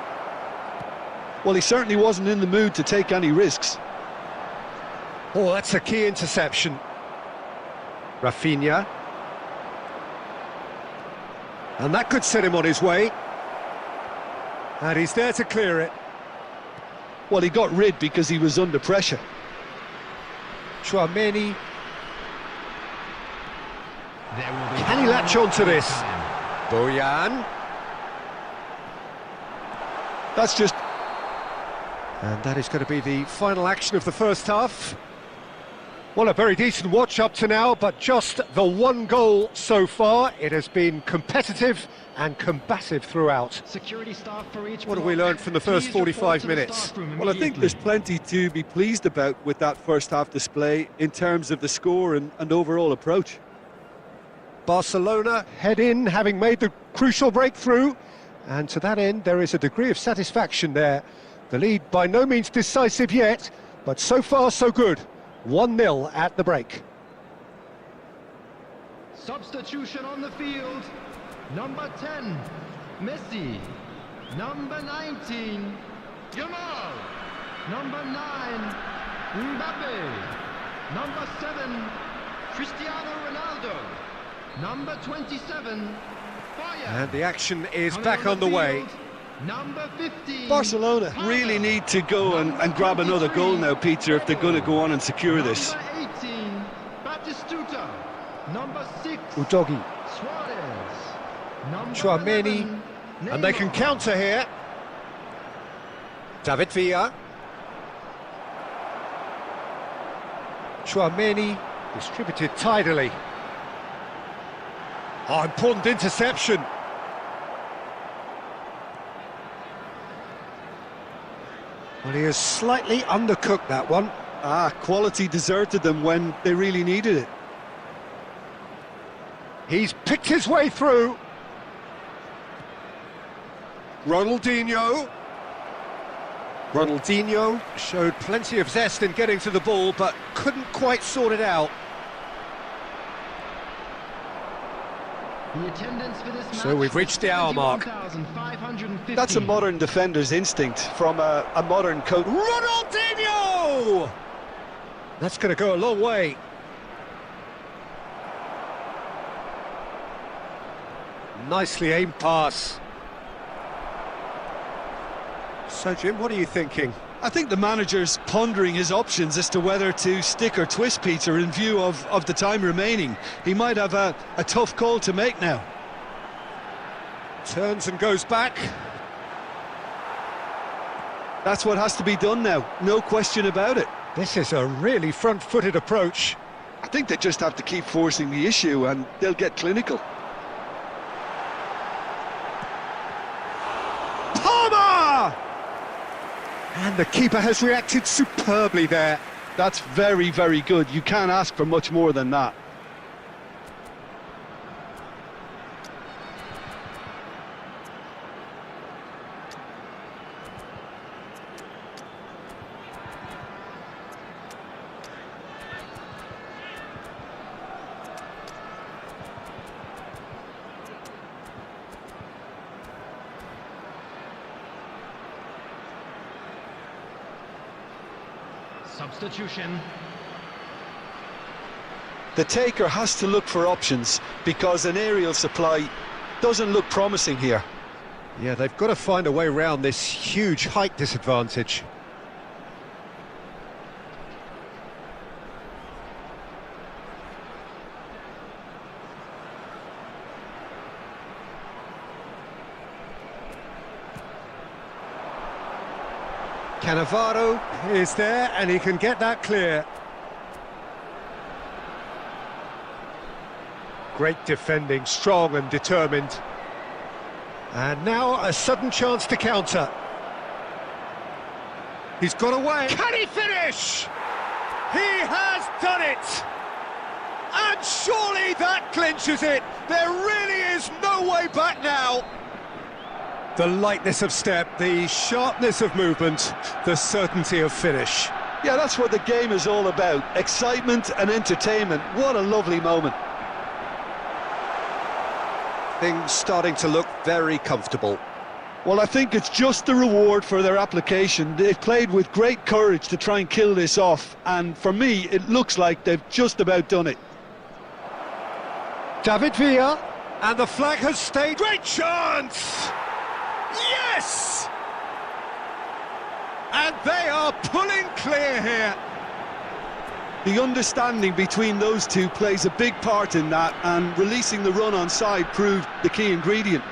Well, he certainly wasn't in the mood to take any risks. Oh, that's a key interception. Rafinha. And that could set him on his way. And he's there to clear it. Well, he got rid because he was under pressure. Chouameni. Can he latch on to this? Bojan. That's just... And that is going to be the final action of the first half. Well, a very decent watch up to now, but just the one goal so far. It has been competitive and combative throughout. Security staff for each What have we learned from the first 45 minutes? Well, I think there's plenty to be pleased about with that first half display in terms of the score and overall approach. Barcelona head in, having made the crucial breakthrough. And to that end, there is a degree of satisfaction there. The lead by no means decisive yet, but so far so good. 1-0 at the break. Substitution on the field. Number 10, Messi. Number 19, Yamal. Number 9, Mbappe. Number 7, Cristiano Ronaldo. Number 27, Fire. And the action is back on the way. Number 15. Barcelona really need to go and grab another goal now, Peter, if they're going to go on and secure this. Number 18, Batistuta. Number 6, Udogi. Suarez. Number Chouameni. 11, And they can counter here. David Villa. Chouameni distributed tidily. Oh, important interception. Well, he has slightly undercooked that one. Quality deserted them when they really needed it. He's picked his way through. Ronaldinho showed plenty of zest in getting to the ball, but couldn't quite sort it out. The attendance for this So we've reached the hour mark. That's a modern defender's instinct from a modern coach. Ronaldinho! That's going to go a long way. Nicely aimed pass. So, Jim, what are you thinking? I think the manager's pondering his options as to whether to stick or twist Peter in view of the time remaining. He might have a tough call to make now. Turns and goes back. That's what has to be done now, no question about it. This is a really front-footed approach. I think they just have to keep forcing the issue and they'll get clinical. Palmer! And the keeper has reacted superbly there. That's very, very good. You can't ask for much more than that. Substitution. The taker has to look for options because an aerial supply doesn't look promising here. Yeah, they've got to find a way around this huge height disadvantage. Cannavaro is there, and he can get that clear. Great defending, strong and determined. And now a sudden chance to counter. He's got away. Can he finish? He has done it! And surely that clinches it. There really is no way back now. The lightness of step, the sharpness of movement, the certainty of finish. Yeah, that's what the game is all about. Excitement and entertainment. What a lovely moment. Things starting to look very comfortable. Well, I think it's just the reward for their application. They've played with great courage to try and kill this off, and for me, it looks like they've just about done it. David Villa, and the flag has stayed. Great chance! Yes! And they are pulling clear here. The understanding between those two plays a big part in that, and releasing the run on side proved the key ingredient.